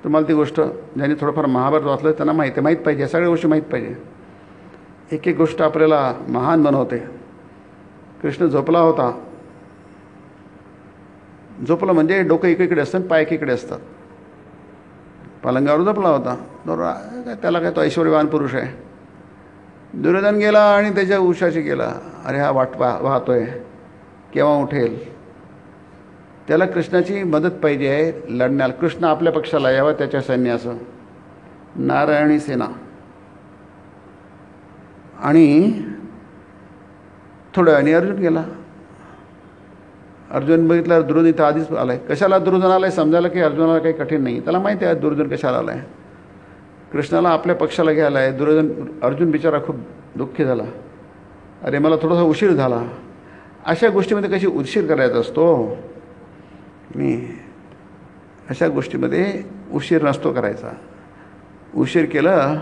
A: तुम्हाला ती गोष्ट ज्यांनी थोडंफार महाभारत वाचलं त्यांना माहीत पाहिजे, सगळ्या गोष्टी माहीत पाहिजे. एक एक गोष्ट आपल्याला महान बनवते. कृष्ण झोपला होता. झोपलं म्हणजे डोकं एकीकडे असतं आणि पाय एकीकडे असतात. पलंगावर झोपला होता. बरोबर, त्याला काय तो ऐश्वर्यवान पुरुष आहे. दुर्योधन गेला आणि त्याच्या उशाशी गेला. अरे हा वाहतोय, केव्हा उठेल. त्याला कृष्णाची मदत पाहिजे आहे लढण्याला. कृष्ण आपल्या पक्षाला यावं, त्याच्या सैन्यासह. नारायणी सेना. आणि थोड्या वेळाने अर्जुन गेला. अर्जुन बघितलं दुर्योधन इथं आधीच आलाय. कशाला दुर्योधन आलाय समजायला की अर्जुनाला काही कठीण नाही. त्याला माहिती आहे दुर्योधन कशाला आलाय. कृष्णाला आपल्या पक्षाला घ्यायला आहे. अर्जुन बिचारा खूप दुःखी झाला. अरे मला थोडासा उशीर झाला. अशा गोष्टीमध्ये कशी उशीर करायचा असतो मी. अशा गोष्टीमध्ये उशीर नसतो करायचा. उशीर केलं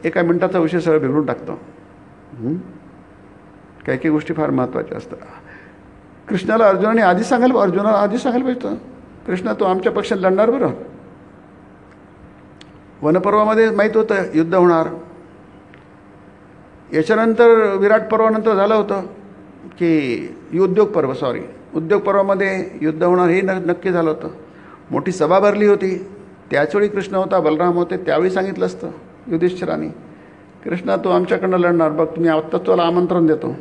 A: एका मिनिटाचा उशीर सगळं बिघडून टाकतो. काही काही गोष्टी फार महत्त्वाच्या असतात. कृष्णाला अर्जुनाने आधीच सांगायला पाहिजे. कृष्णा तू आमच्या पक्षात लढणार बरं. वनपर्वामध्ये माहीत होतं युद्ध होणार. याच्यानंतर विराट पर्वानंतर झालं होतं की उद्योग पर्वामध्ये युद्ध होणार हे नक्की झालं होतं. मोठी सभा भरली होती. त्याचवेळी कृष्ण होता, बलराम होते. त्यावेळी सांगितलं असतं युधिष्ठिराने, कृष्णा तू आमच्याकडनं लढणार बघ, तुम्ही आत्ता तुला आमंत्रण देतो,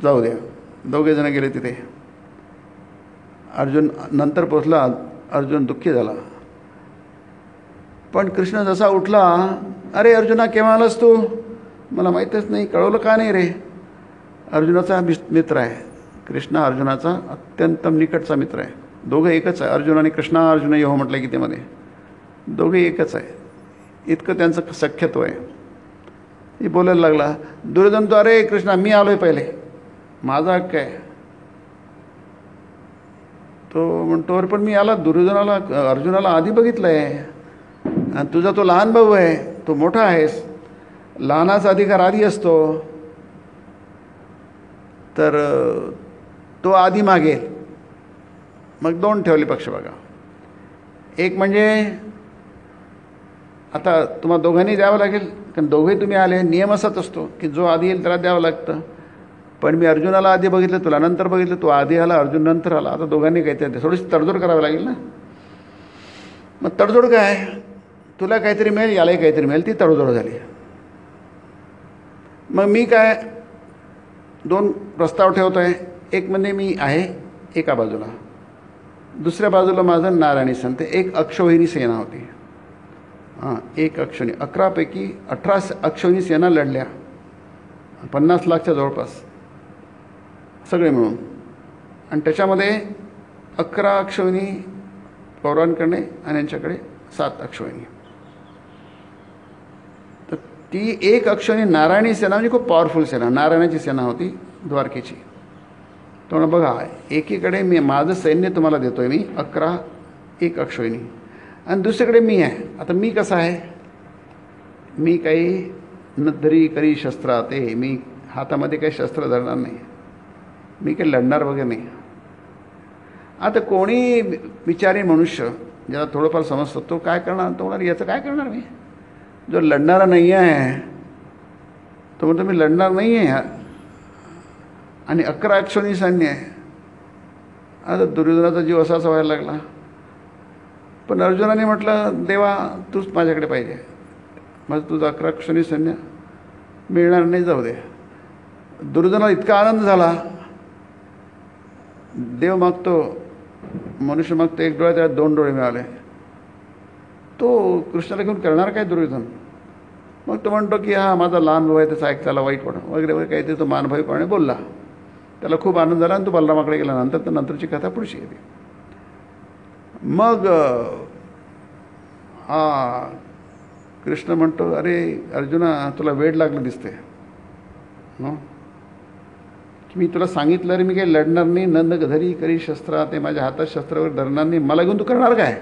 A: जाऊ द्या. दोघेजण गेले तिथे. अर्जुन नंतर पोचला. अर्जुन दुःखी झाला. पण कृष्ण जसा उठला, अरे अर्जुना केव्हा आलास तू, मला माहीतच नाही, कळवलं का नाही रे. अर्जुनाचा मित्र आहे कृष्ण. अर्जुनाचा अत्यंत निकटचा मित्र आहे. दोघं एकच आहे. अर्जुन आणि कृष्णा अर्जुन हो म्हटलं गीतेमध्ये. दोघे एकच आहे. इतकं त्यांचं सख्यत्व आहे. ही बोलायला लागला. दुर्योधन तो अरे कृष्णा मी आलोय पहिले, माझा हक्क आहे. तो म्हणतो पण मी आला अर्जुनाला आधी बघितलं आहे. आणि तुझा तो लहान भाऊ आहे, तो मोठा आहेस. लहानाचा अधिकार आधी असतो. तर तो आधी मागेल. मग दोन ठेवले पक्ष बघा. एक म्हणजे आता तुम्हाला दोघांनी द्यावं लागेल, कारण दोघेही तुम्ही आले. नियम असाच असतो की जो आधी येईल त्याला द्यावं लागतं. पण मी अर्जुनाला आधी बघितलं, तुला नंतर बघितलं, तू आधी आला, अर्जुन नंतर आला. आता दोघांनी काहीतरी थोडीशी तडजोड करावी लागेल ना. मग तडजोड काय, तुला काहीतरी मिळेल, यालाही काहीतरी मिळेल, ती तडजोड झाली. मग मी काय दोन प्रस्ताव ठेवतो आहे. एक म्हणजे मी आहे एका बाजूला, दुसऱ्या बाजूला माझं नारायणी संत. एक अक्षौहिणी सेना होती. एक अक्षौहिणी, 11 पैकी 18 अक्षौहिणी सेना लढल्या. 50 लाखच्या जवळपास सगळे मिळून. आणि त्याच्यामध्ये 11 अक्षौहिणी कौरवांकडे आणि यांच्याकडे 7 अक्षौहिणी. तर ती एक अक्षौहिणी नारायणी सेना म्हणजे खूप पॉवरफुल सेना, नारायणाची सेना होती द्वारकेची. तो म्हणा बघा, एकीकडे मी माझं सैन्य तुम्हाला देतो आहे मी 11 एक अक्षोहिणी, आणि दुसरीकडे मी आहे. आता मी कसा आहे, मी काही नधरी करी शस्त्र ते, मी हातामध्ये काही शस्त्र धरणार नाही, मी काही लढणार वगैरे नाही. आता कोणी विचारी मनुष्य ज्याला थोडंफार समजतो तो काय करणार, तो म्हणणार याचं काय करणार मी, जो लढणारा नाही आहे तो म्हणतो मी लढणार नाही आहे, आणि 11 अक्षोहिणी सैन्य आहे. आता दुर्योधनाचा जीव असाच व्हायला लागला. पण अर्जुनाने म्हटलं देवा तूच माझ्याकडे पाहिजे, माझं तुझं 11 अक्षोहिणी सैन्य मिळणार नाही, जाऊ दे. दुर्योधनाला इतका आनंद झाला, देव मागतो मनुष्य मागतो 1 डोळा, त्याला 2 डोळे मिळाले. तो कृष्णाला घेऊन करणार काय दुर्योधन. मग तो म्हणतो की हा माझा लहान भाऊ आहे, त्याचा ऐकायला वाईट वाटतं वगैरे वगैरे काहीतरी तो मानभाईपणे बोलला. त्याला खूप आनंद झाला आणि तो बलरामाकडे गेला. नंतर तर नंतरची कथा पुढची येते. मग हा कृष्ण म्हणतो अरे अर्जुना तुला वेड लागलं दिसते न, की मी तुला सांगितलं रे मी काही लढणार नाही, नंद धरी करी शस्त्र ते, माझ्या हातात शस्त्र वगैरे धरणार नाही, मला घेऊन तू करणार काय,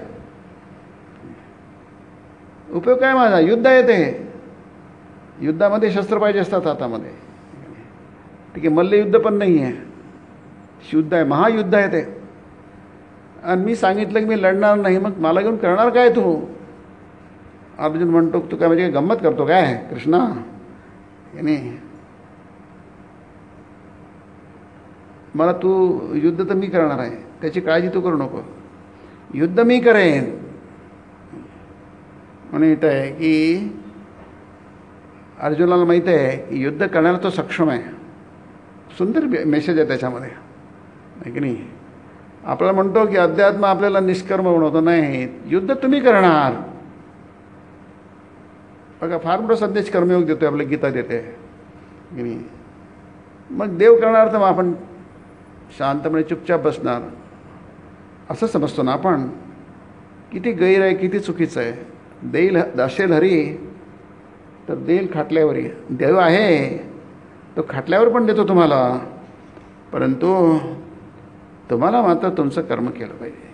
A: उपयोग काय माझा, युद्ध आहे ते, युद्धामध्ये शस्त्र पाहिजे असतात हातामध्ये. ठीक आहे, मल्लयुद्ध पण नाही आहे, युद्ध आहे, महायुद्ध आहे ते, आणि मी सांगितलं की मी लढणार नाही, मग मला घेऊन करणार काय तू. अर्जुन म्हणतो तू काय म्हणजे गंमत करतो काय कृष्णा, याने मला तू युद्ध तर मी करणार आहे, त्याची काळजी तू करू नको, युद्ध मी करेन. म्हणून येत आहे की अर्जुनाला माहीत आहे की युद्ध करण्याला तो सक्षम आहे. सुंदर मेसेज आहे त्याच्यामध्ये, आहे की नाही. आपल्याला म्हणतो की अध्यात्म आपल्याला निष्कर्म बनवतो, नाही, युद्ध तुम्ही करणार. बघा फार मोठा संदेश कर्मयोग देतो आपल्या गीता देते की नाही. मग देव करणार तर मग आपण शांतपणे चुपचाप बसणार असं समजतो ना आपण. किती गैर आहे, किती चुकीचं आहे. देईल असेल हरी तर देईल खाटल्यावरही. देव आहे तो खाटल्यावर पण देतो तुम्हाला, परंतु तुम्हाला मात्र तुमचं कर्म केलं पाहिजे,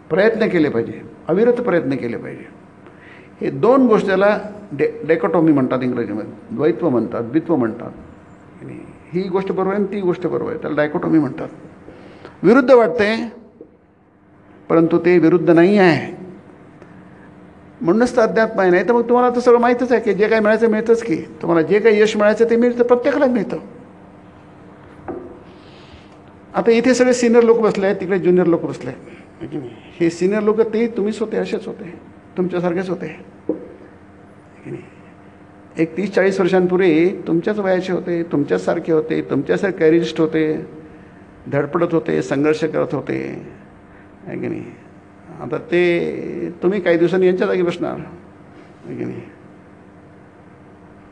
A: प्रयत्न केले पाहिजे, अविरत प्रयत्न केले पाहिजे. हे 2 गोष्टीला डेकोटॉमी म्हणतात इंग्रजीमध्ये, द्वैत्व म्हणतात, द्वित्व म्हणतात. ही गोष्ट बरोबर आहे आणि ती गोष्ट बरोबर आहे, त्याला डायकोटॉमी म्हणतात. विरुद्ध वाटते परंतु ते विरुद्ध नाही आहे, म्हणूनच तर अध्यात्म आहे. नाही तर मग तुम्हाला तर सगळं माहीतच आहे की जे काही मिळायचं मिळतंच की, तुम्हाला जे काही यश मिळायचं ते मिळतं, प्रत्येकाला मिळतं. आता इथे सगळे सिनियर लोक बसले आहेत, तिकडे ज्युनियर लोक बसले आहेत. हे सिनियर लोक ते तुम्हीच होते, असेच होते, तुमच्यासारखेच होते. एक 30-40 वर्षांपूर्वी तुमच्याच वयाचे होते, तुमच्याचसारखे होते, तुमच्यासारखे कॅरिस्ट होते, धडपडत होते, संघर्ष करत होते, आहे की नाही. आता ते तुम्ही काही दिवसांनी यांच्या जागी बसणार, आहे की नाही.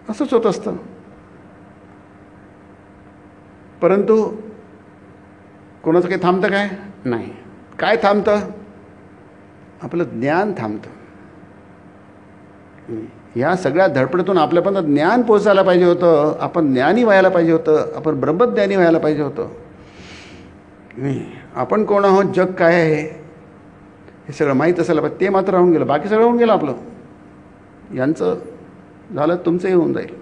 A: असंच होत असतं. परंतु कोणाचं काही थांबतं काय नाही. काय थांबतं, आपलं ज्ञान थांबतं. या सगळ्या धडपडीतून आपल्यापर्यंत ज्ञान पोचायला पाहिजे होतं, आपण ज्ञानी व्हायला पाहिजे होतं, आपण ब्रह्मज्ञानी व्हायला पाहिजे होतं. नाही, आपण कोण आहोत, जग काय आहे हे सगळं माहीत असायला पाहिजे. ते मात्र राहून गेलं, बाकी सगळं होऊन गेलं आपलं. यांचं झालं, तुमचंही होऊन जाईल.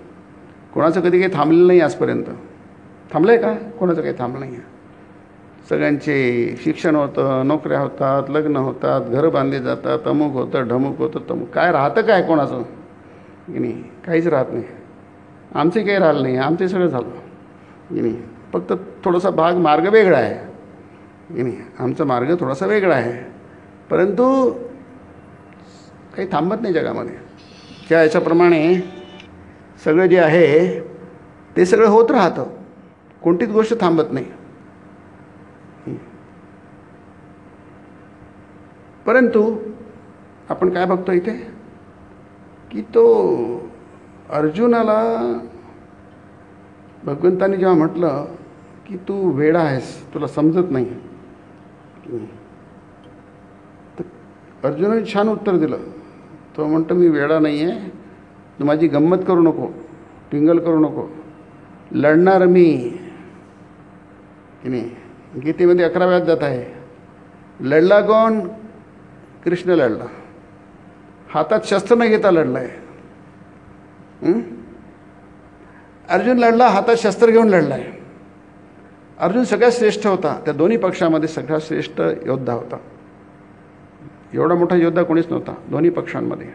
A: कोणाचं कधी काही थांबलेलं नाही आजपर्यंत. थांबलं आहे का, कोणाचं काही थांबलं नाही आहे. सगळ्यांचे शिक्षण होतं, नोकऱ्या होतात, लग्न होतात, घरं बांधली जातात, अमुक होतं, ढमुक होतं, तमुक. काय राहतं काय कोणाचं की नाही, काहीच राहत नाही. आमचे काही राहिलं नाही, आमचे सगळं झालं की नाही. फक्त थोडासा भाग मार्ग वेगळा आहे की नाही, आमचा मार्ग थोडासा वेगळा आहे. परंतु काही थांबत नाही जगामध्ये. त्या याच्याप्रमाणे सगळं जे आहे ते सगळं होत राहतं, कोणतीच गोष्ट थांबत नाही. परंतु आपण काय बघतो इथे की तो अर्जुनाला भगवंतांनी जेव्हा म्हटलं की तू वेडा आहेस, तुला समजत नाही, तर अर्जुनाने छान उत्तर दिलं. तो म्हणतो मी वेडा नाही आहे, तू माझी गंमत करू नको, टिंगल करू नको, लढणार मी, की नाही. गीतेमध्ये 11व्या अध्यायात आहे, लढला कोण? कृष्ण लढला, हातात शस्त्र न घेता लढलाय. अर्जुन लढला, हातात शस्त्र घेऊन लढलाय. अर्जुन सगळ्यात श्रेष्ठ होता, त्या दोन्ही पक्षामध्ये सगळ्यात श्रेष्ठ योद्धा होता. एवढा मोठा योद्धा कोणीच नव्हता दोन्ही पक्षांमध्ये.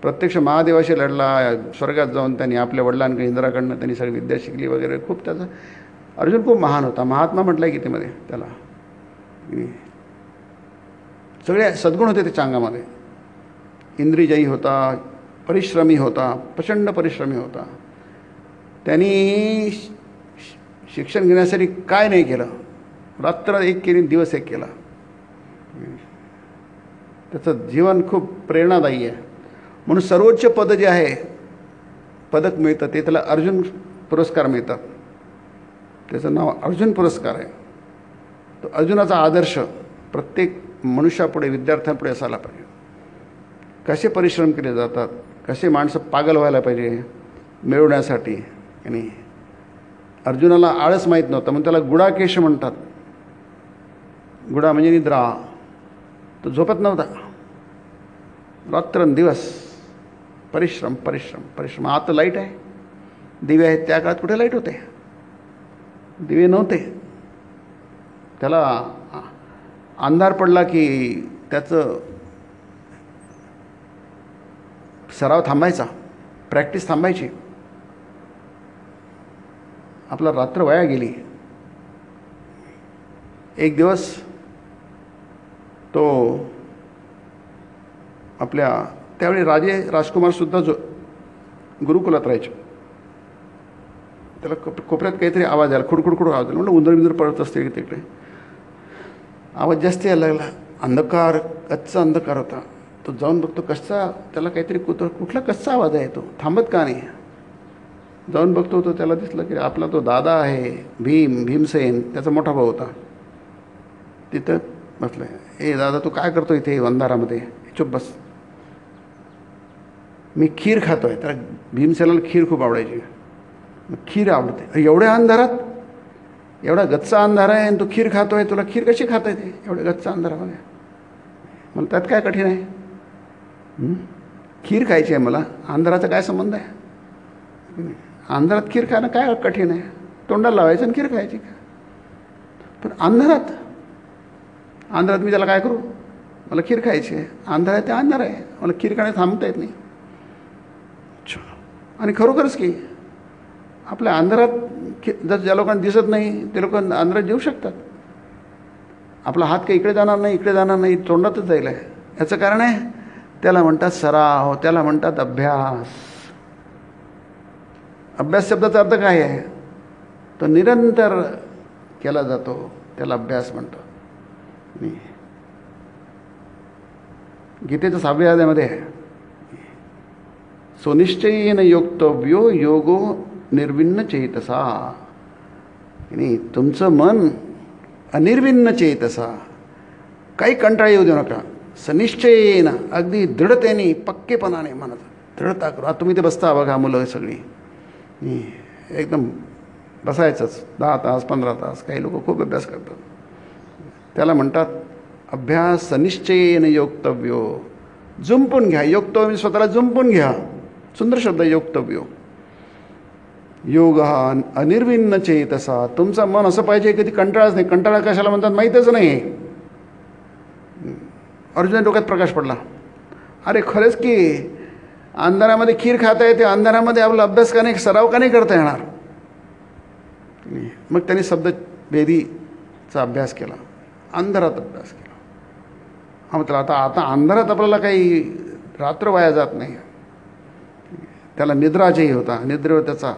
A: प्रत्यक्ष महादेवाशी लढला, स्वर्गात जाऊन त्यांनी आपल्या वडिलांकडे इंद्राकडनं त्यांनी सगळी विद्या शिकली वगैरे. खूप त्याचा अर्जुन खूप महान होता, महात्मा म्हटलं आहे गीतेमध्ये त्याला. सगळे सद्गुण होते त्याच्या अंगामध्ये. इंद्रियजयी होता, परिश्रमी होता, प्रचंड परिश्रमी होता. त्यांनी शिक्षण घेण्यासाठी काय नाही केलं, रात्र एक केली, दिवस एक केला. त्याचं जीवन खूप प्रेरणादायी आहे. म्हणून सर्वोच्च पद जे आहे, पदक मिळतं ते त्याला अर्जुन पुरस्कार मिळतात. त्याचं नाव अर्जुन पुरस्कार आहे. तो अर्जुनाचा आदर्श प्रत्येक मनुष्यापुढे, विद्यार्थ्यांपुढे असायला पाहिजे. कसे परिश्रम केले जातात, कसे माणसं पागल व्हायला पाहिजे मिळवण्यासाठी. आणि अर्जुनाला आळस माहीत नव्हता म्हणून त्याला गुडाकेश म्हणतात. गुडा म्हणजे निद्रा. तो झोपत नव्हता, रात्रंदिवस परिश्रम परिश्रम परिश्रम. आता लाईट आहे, दिवे आहेत, त्या काळात कुठे लाईट होते? दिवे नव्हते. त्याला अंधार पडला की त्याचं सराव थांबायचा, प्रॅक्टिस थांबायची. आपला रात्र वाया गेली. एक दिवस तो आपल्या त्यावेळी राजे राजकुमारसुद्धा जो गुरुकुलात राहायचे. त्याला कोपऱ्यात काहीतरी आवाज आला, खुडखुडखुड आवाज आला. म्हणलं उंदर बिंदर पडत असते की तिकडे. आवाज जास्त यायला लागला. अंधकार, कच्चा अंधकार होता. तो जाऊन बघतो कच्चा, त्याला काहीतरी कुठला कच्चा आवाज आहे, तो थांबत का नाही. जाऊन बघतो तो, त्याला दिसलं की आपला तो दादा आहे भीमसेन, त्याचा मोठा भाऊ होता. तिथं बसलं. ए दादा, तू काय करतो इथे अंधारामध्ये? चुप बस, मी खीर खातोय. त्याला भीमसेनाला खीर खूप आवडायची. खीर आवडते. एवढ्या अंधारात, एवढा गच्चा अंधार आहे आणि तू खीर खातोय, तुला खीर कशी खाता येते एवढ्या गच्चा अंधारामध्ये? मला त्यात काय कठीण आहे? खीर खायची आहे मला, अंधाराचा काय संबंध आहे? अंधारात खीर खाणं काय कठीण आहे? तोंडाला लावायचं आणि खीर खायची का? पण अंधारात मी त्याला काय करू? मला खीर खायची आहे. अंधार आहे ते अंधार आहे, मला खीर खाणं थांबता येत नाही. आणि खरोखरच की आपल्या अंधारात जर ज्या लोकांना दिसत नाही ते लोक अंधारात जेवू शकतात. आपला हात काही इकडे जाणार नाही, इकडे जाणार नाही, तोंडातच जाईल आहे. याचं कारण आहे, त्याला म्हणतात सराव, त्याला म्हणतात अभ्यास. अभ्यास शब्दाचा अर्थ काय आहे? तो निरंतर केला जातो, त्याला अभ्यास म्हणतो. गीतेच्या 6व्या अध्यायामध्ये आहे, स्वनिश्चयेन योक्तव्यो योगो निर्विण्ण चेतसा. आणि तुमचं मन अनिर्विण्ण चेतसा, काही कंटाळा येऊ देऊ नका. सनिश्चयेन, अगदी दृढतेने, पक्केपणाने मनात दृढता करू. आता तुम्ही ते बसता बघा, मुलं सगळी एकदम बसायचंच 10 तास 15 तास. काही लोक खूप अभ्यास करतात. त्याला म्हणतात अभ्यास सनिश्चयेन योक्तव्यो. जुंपून घ्या. योक्तव्य म्हणजे स्वतःला जुंपून घ्या. सुंदर शब्द आहे योक्तव्यो. योग हा अनिर्विण्ण चेतसा. तुमचं मन असं पाहिजे की ती कंटाळाच नाही. कंटाळा कशाला म्हणतात माहीतच नाही. अर्जुन डोक्यात प्रकाश पडला. अरे खरंच की अंधारामध्ये खीर खाता येते, अंधारामध्ये आपला अभ्यास का नाही, सराव का नाही करता येणार? मग त्यांनी शब्दभेदीचा अभ्यास केला, अंधारात अभ्यास केला. हा म्हटलं आता अंधारात आपल्याला काही रात्र वाया जात नाही. त्याला निद्राजयी होता, निद्रेवर त्याचा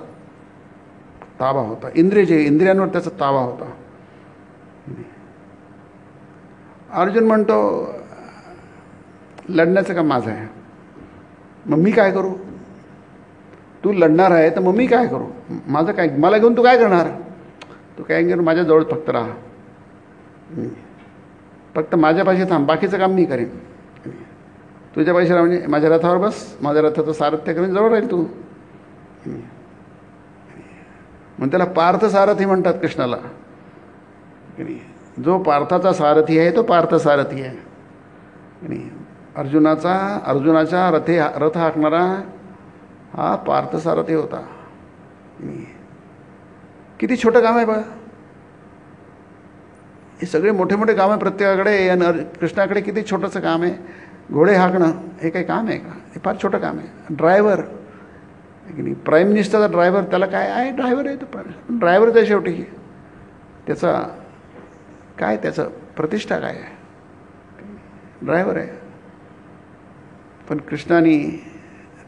A: ताबा होता. इंद्रियांवर त्याचा ताबा होता. अर्जुन म्हणतो लढण्याचं काम माझं आहे, मग मी काय करू? तू लढणार आहे तर मग मी काय करू? माझं काय, मला घेऊन तू काय करणार? तू काय घेऊन माझ्याजवळ फक्त राहा, फक्त माझ्यापाशी थांब, बाकीचं काम मी करेन. तुझ्या पाशी राहा म्हणजे माझ्या रथावर बस, माझ्या रथाचं सारथ्य करून जवळ राहील तू. म्हणून त्याला पार्थसारथी म्हणतात कृष्णाला. की नाही, जो पार्थाचा सारथी आहे तो पार्थसारथी आहे. की नाही, अर्जुनाच्या रथ हाकणारा हा पार्थसारथी होता. की नाही, किती छोटं काम आहे बघा. हे सगळे मोठे मोठे काम आहे प्रत्येकाकडे, आणि कृष्णाकडे किती छोटंसं काम आहे. घोडे हाकणं हे काही काम आहे का? हे फार छोटं काम आहे. ड्रायव्हर की नाही, प्राईम मिनिस्टरचा ड्रायव्हर, त्याला काय आहे, ड्रायव्हर आहे तो, ड्रायव्हरच आहे शेवटी. त्याचा काय, त्याचं प्रतिष्ठा काय आहे, ड्रायव्हर आहे. पण कृष्णाने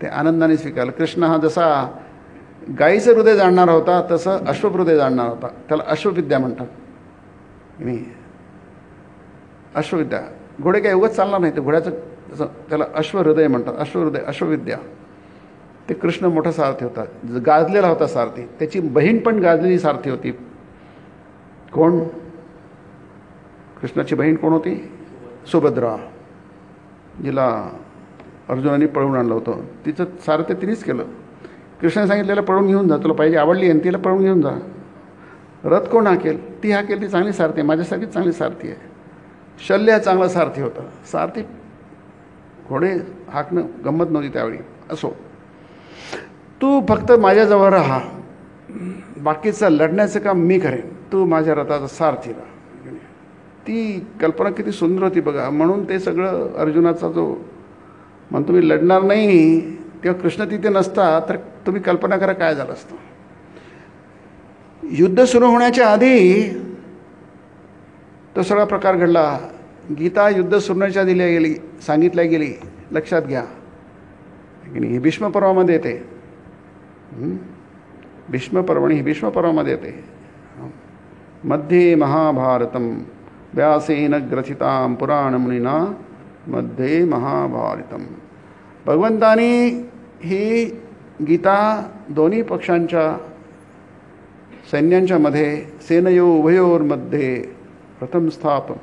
A: ते आनंदाने स्वीकारलं. कृष्ण हा जसा गाईचं हृदय जाणणारा होता तसं अश्वहृदय जाणणारा होता. त्याला अश्वविद्या म्हणतात. नाही, अश्वविद्या. घोडे काय उगाच चालणार नाही, ते घोड्याचं तसं त्याला अश्वहृदय म्हणतात. अश्वहृदय, अश्वविद्या. ते कृष्ण मोठा सारथी होता, गाजलेला होता सारथी. त्याची बहीण पण गाजलेली सारथी होती. कोण? कृष्णाची बहीण कोण होती? सुभद्रा, जिला अर्जुनाने पळवून आणलं होतं. तिचं सारथ्य तिनेच केलं. कृष्णाने सांगितलेलं पळवून घेऊन जा, तुला पाहिजे, आवडली आणि तिला पळवून घेऊन जा. रथ कोण हाकेल? ती हाकेल, ती चांगली सारथी आहे, माझ्यासारखी चांगली सारथी आहे. शल्य हा चांगला सारथी होता. सारथी घोडे हाकणं गंमत नव्हती त्यावेळी. असो, तू फक्त माझ्याजवळ राहा, बाकीचं लढण्याचं काम मी करेन, तू माझ्या रथाचा सारथी राहा. ती कल्पना किती सुंदर होती बघा. म्हणून ते सगळं अर्जुनाचा जो म्हणतो मी लढणार नाही, तेव्हा कृष्ण तिथे नसता तर तुम्ही कल्पना करा काय झालं असतं. युद्ध सुरू होण्याच्या आधी तो सगळा प्रकार घडला. गीता युद्ध सुरू होण्याच्या आधी गेली, सांगितल्या गेली. लक्षात घ्या की नाही, ही भीष्मपर्वामध्ये येते. भीष्मपर्वणी, ही भीष्मपर्वामध्ये येते. मध्ये महाभारतम व्यासेन ग्रथितां पुराणमुनिना मध्ये महाभारतम. भगवंतानी ही गीता दोन्ही पक्षांच्या सैन्यांच्या मध्ये, सेनयो उभयोर्मध्ये प्रथम स्थापन,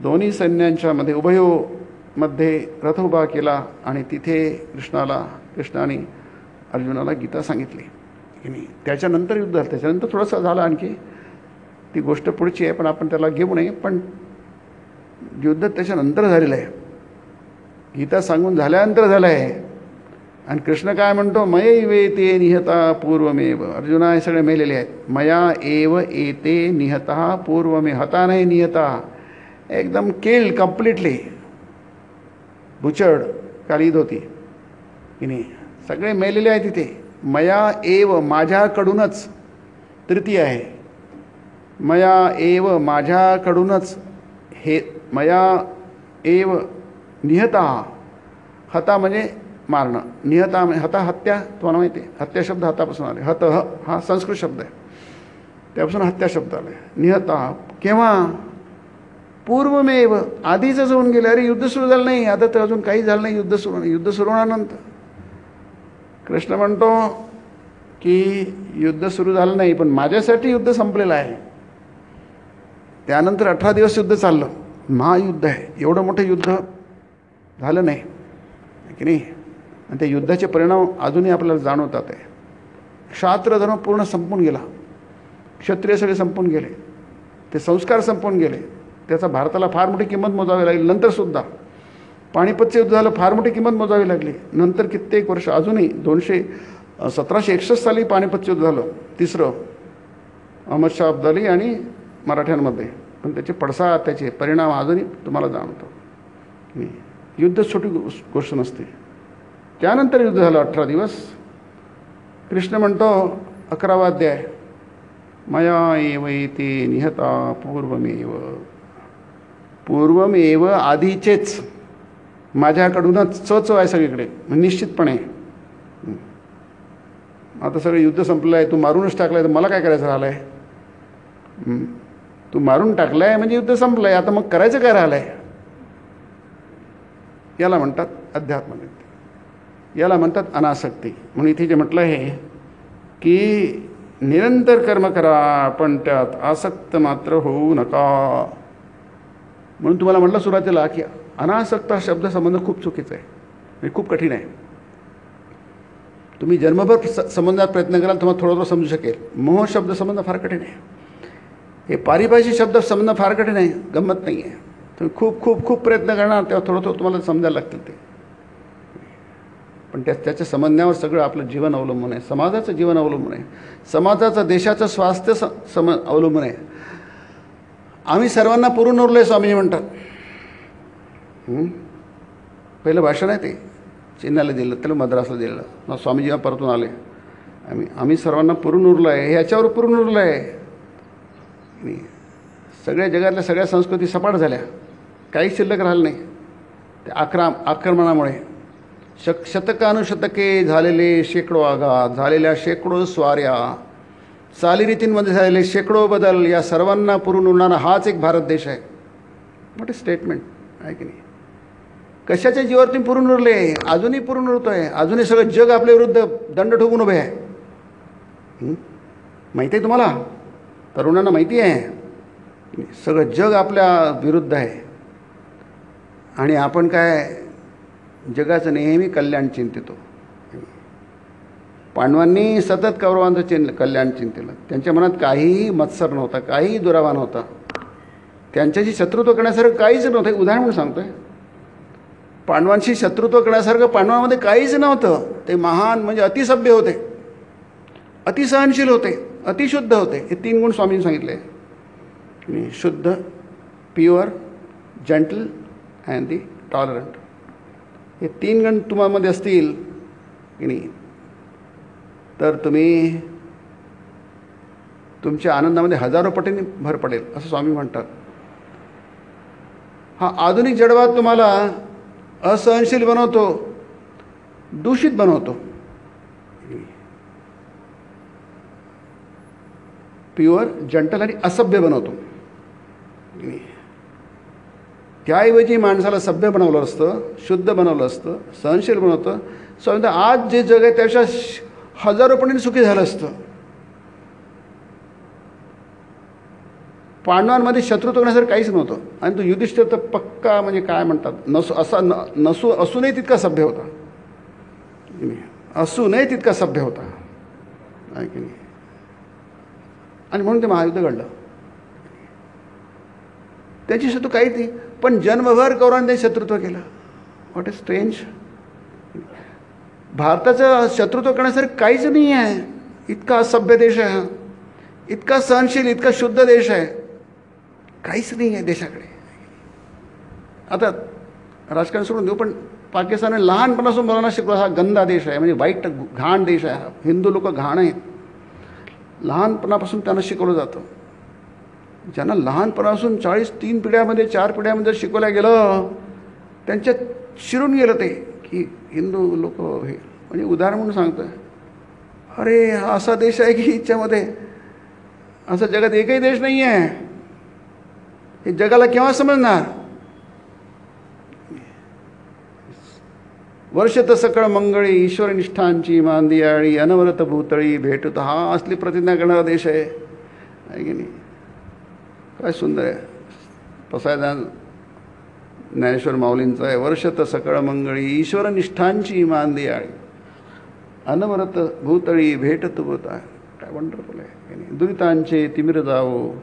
A: दोन्ही सैन्यांच्या मध्ये उभयोमध्ये रथ उभा केला आणि तिथे कृष्णाने अर्जुनाला गीता सांगितली की नाही. त्याच्यानंतर युद्ध झालं. त्याच्यानंतर थोडंसं झालं आणखी, ती गोष्ट पुढची आहे पण आपण त्याला घेऊ नये. पण युद्ध त्याच्यानंतर झालेलं आहे, गीता सांगून झाल्यानंतर झालं आहे. आणि कृष्ण काय म्हणतो, मयैव एते निहता पूर्वमेव. अर्जुना हे सगळे मेलेले आहेत. मया एव एते निहता पूर्वमे. हता नाही, निहता. एकदम किल्ड कम्प्लिटली, बुचड कालीद होती की नाही. सगळे मेलेले आहेत तिथे. मया एव, माझ्याकडूनच. तृतीय आहे, मया एव, माझ्याकडूनच. हे मया एव निहता. हता म्हणजे मारणं, निहता म्हणजे हता हत्या. तुम्हाला माहिती आहे, हत्या शब्द हतापासून आले. हत हा संस्कृत शब्द आहे, त्यापासून हत्या शब्द आला. निहता केव्हा? पूर्वमेव, आधीच होऊन गेलं. अरे युद्ध सुरू झालं नाही, आता तर अजून काही झालं नाही, युद्ध सुरू नाही. युद्ध सुरू होण्यानंतर कृष्ण म्हणतो की युद्ध सुरू झालं नाही, पण माझ्यासाठी युद्ध संपलेलं आहे. त्यानंतर 18 दिवस युद्ध चाललं, महायुद्ध आहे. एवढं मोठं युद्ध झालं नाही की नाही. आणि त्या युद्धाचे परिणाम अजूनही आपल्याला जाणवतात आहे. क्षात्र धर्म पूर्ण संपून गेला, क्षत्रिय सगळे संपून गेले, ते संस्कार संपून गेले. त्याचा भारताला फार मोठी किंमत मोजावी लागली. नंतरसुद्धा पानिपतचं युद्ध झालं, फार मोठी किंमत मोजावी लागली. नंतर कित्येक वर्ष अजूनही 1761 साली पानिपतचं युद्ध झालं, तिसरं, अहमद शाह अब्दाली आणि मराठ्यांमध्ये. पण त्याचे पडसाद, त्याचे परिणाम अजूनही तुम्हाला जाणवतो. युद्ध छोटी गोष्ट नसते. त्यानंतर युद्ध झालं 18 दिवस. कृष्ण म्हणतो 11वा अध्याय, मया एव एते निहता पूर्वमेव. पूर्वमेव आधीचेच, माझ्याकडूनच. च आहे सगळीकडे, निश्चितपणे. आता सगळं युद्ध संपलं आहे, तू मारूनच टाकलं आहे, तर मला काय करायचं राहिलं आहे? तू मारून टाकलं आहे म्हणजे युद्ध संपलं आहे, आता मग करायचं काय राहिलं आहे? याला म्हणतात अध्यात्मनित्य, याला म्हणतात अनासक्ती. म्हणून इथे जे म्हटलं आहे की निरंतर कर्म करा, पण त्यात आसक्त मात्र होऊ नका. म्हणून तुम्हाला म्हटलं सुरुवातीला की अनासक्त हा शब्द संबंध खूप चुकीचा आहे, म्हणजे खूप कठीण आहे. तुम्ही जन्मभर समजण्याचा प्रयत्न कराल तुम्हाला थोडं समजू शकेल. मोह शब्द समजणं फार कठीण आहे. हे पारिभाषिक शब्द समजणं फार कठीण आहे, गंमत नाही आहे. तुम्ही खूप खूप खूप प्रयत्न करणार तेव्हा थोडं तुम्हाला समजायला लागतील ते. पण त्याच्या समजण्यावर सगळं आपलं जीवन अवलंबून आहे, समाजाचं जीवन अवलंबून आहे, समाजाचं देशाचं स्वास्थ्य अवलंबून आहे. आम्ही सर्वांना पुरून उरलो आहे स्वामीजी म्हणतात. पहिलं भाषण आहे ते चेन्नईला दिलं, त्याला मद्रासला दिलं ना, स्वामीजी परतून आले. आम्ही सर्वांना पुरून उरलो आहे, ह्याच्यावर पुरून उरलो आहे. सगळ्या जगातल्या सगळ्या संस्कृती सपाट झाल्या, काही शिल्लक राहिलं नाही. ते आक्रमणामुळे शतकानुशतके झालेले शेकडो आघात, झालेल्या शेकडो स्वाऱ्या, चालीरीतींमध्ये झालेले शेकडो बदल, या सर्वांना पुरून उरणारा हाच एक भारत देश आहे. मोठे स्टेटमेंट आहे की नाही. कशाच्या जीवावर तुम्ही पुरून उरले? अजूनही पुरून उरतो आहे. अजूनही सगळं जग आपल्या विरुद्ध दंड ठोकून उभे आहे. माहिती आहे तुम्हाला, तरुणांना माहिती आहे, सगळं जग आपल्या विरुद्ध आहे. आणि आपण काय जगाचं नेहमी कल्याण चिंतितो. पांडवांनी सतत कौरवांचं कल्याण चिंतिलं. त्यांच्या मनात काहीही मत्सर नव्हता, काहीही दुरावा नव्हता, त्यांच्याशी शत्रुत्व करण्यासारखं काहीच नव्हतं. एक उदाहरण म्हणून सांगतोय, पांडवांशी शत्रुत्व करण्यासारखं पांडवांमध्ये काहीच नव्हतं. ते महान म्हणजे अतिसभ्य होते, अतिसहनशील होते, अतिशुद्ध होते. हे 3 गुण स्वामींनी सांगितले. शुद्ध, pure, gentle and the tolerant. हे 3 गुण तुम्हामध्ये असतील की नाही तर तुमच्या आनंदामध्ये हजारो पटीने भर पडेल असं स्वामी म्हणतात. हा आधुनिक जडवाद तुम्हाला असहनशील बनवतो, दूषित बनवतो. प्युअर, जंटल आणि असभ्य बनवतो. त्याऐवजी माणसाला सभ्य बनवलं असतं, शुद्ध बनवलं असतं, सहनशील बनवतं. स्वामी आज जे जग आहे त्यापेक्षा हजारो पटीने सुखी झालं असतं. पांडवांमध्ये शत्रुत्व करण्यासारखं काहीच नव्हतं. आणि तो युधिष्ठिर तर पक्का म्हणजे काय म्हणतात असूनही तितका सभ्य होता, असूनही तितका सभ्य होता आहे की नाही. आणि म्हणून ते महायुद्ध घडलं. त्याची शत्रू काहीच नाही, पण जन्मभर कौरवांनी ते शत्रुत्व केलं. What is strange. भारताचं शत्रुत्व करण्यासारखं काहीच नाही आहे. इतका असभ्य देश आहे हा, इतका सहनशील, इतका शुद्ध देश आहे, काहीच नाही आहे देशाकडे. आता राजकारण सोडून देऊ, पण पाकिस्तानने लहानपणापासून मुलांना शिकवलं हा गंदा देश आहे, म्हणजे वाईट घाण देश आहे हा, हिंदू लोक घाण आहेत. लहानपणापासून त्यांना शिकवलं जातं. ज्यांना लहानपणापासून 43 पिढ्यामध्ये 4 पिढ्यामध्ये शिकवल्या गेलं त्यांच्यात शिरून गेलं ते की हिंदू लोक हे. म्हणजे उदाहरण म्हणून सांगतोय, अरे हा असा देश आहे की हिच्यामध्ये असं जगात एकही देश नाही आहे. हे जगाला केव्हा समजणार. वर्षत सकळ मंगळी ईश्वर निष्ठांची मांदियाळी अनवरत भूतळी भेटत. हा असली प्रतिज्ञा करणारा देश आहे की नाही. काय सुंदर आहे. पसायदान ज्ञानेश्वर माऊलींचं आहे, वर्षत सकळ मंगळी ईश्वर निष्ठांची मांदियाळी अनवरत भूतळी भेटत होता. काय वंडरफुल आहे. दुरितांचे तिमिर जावो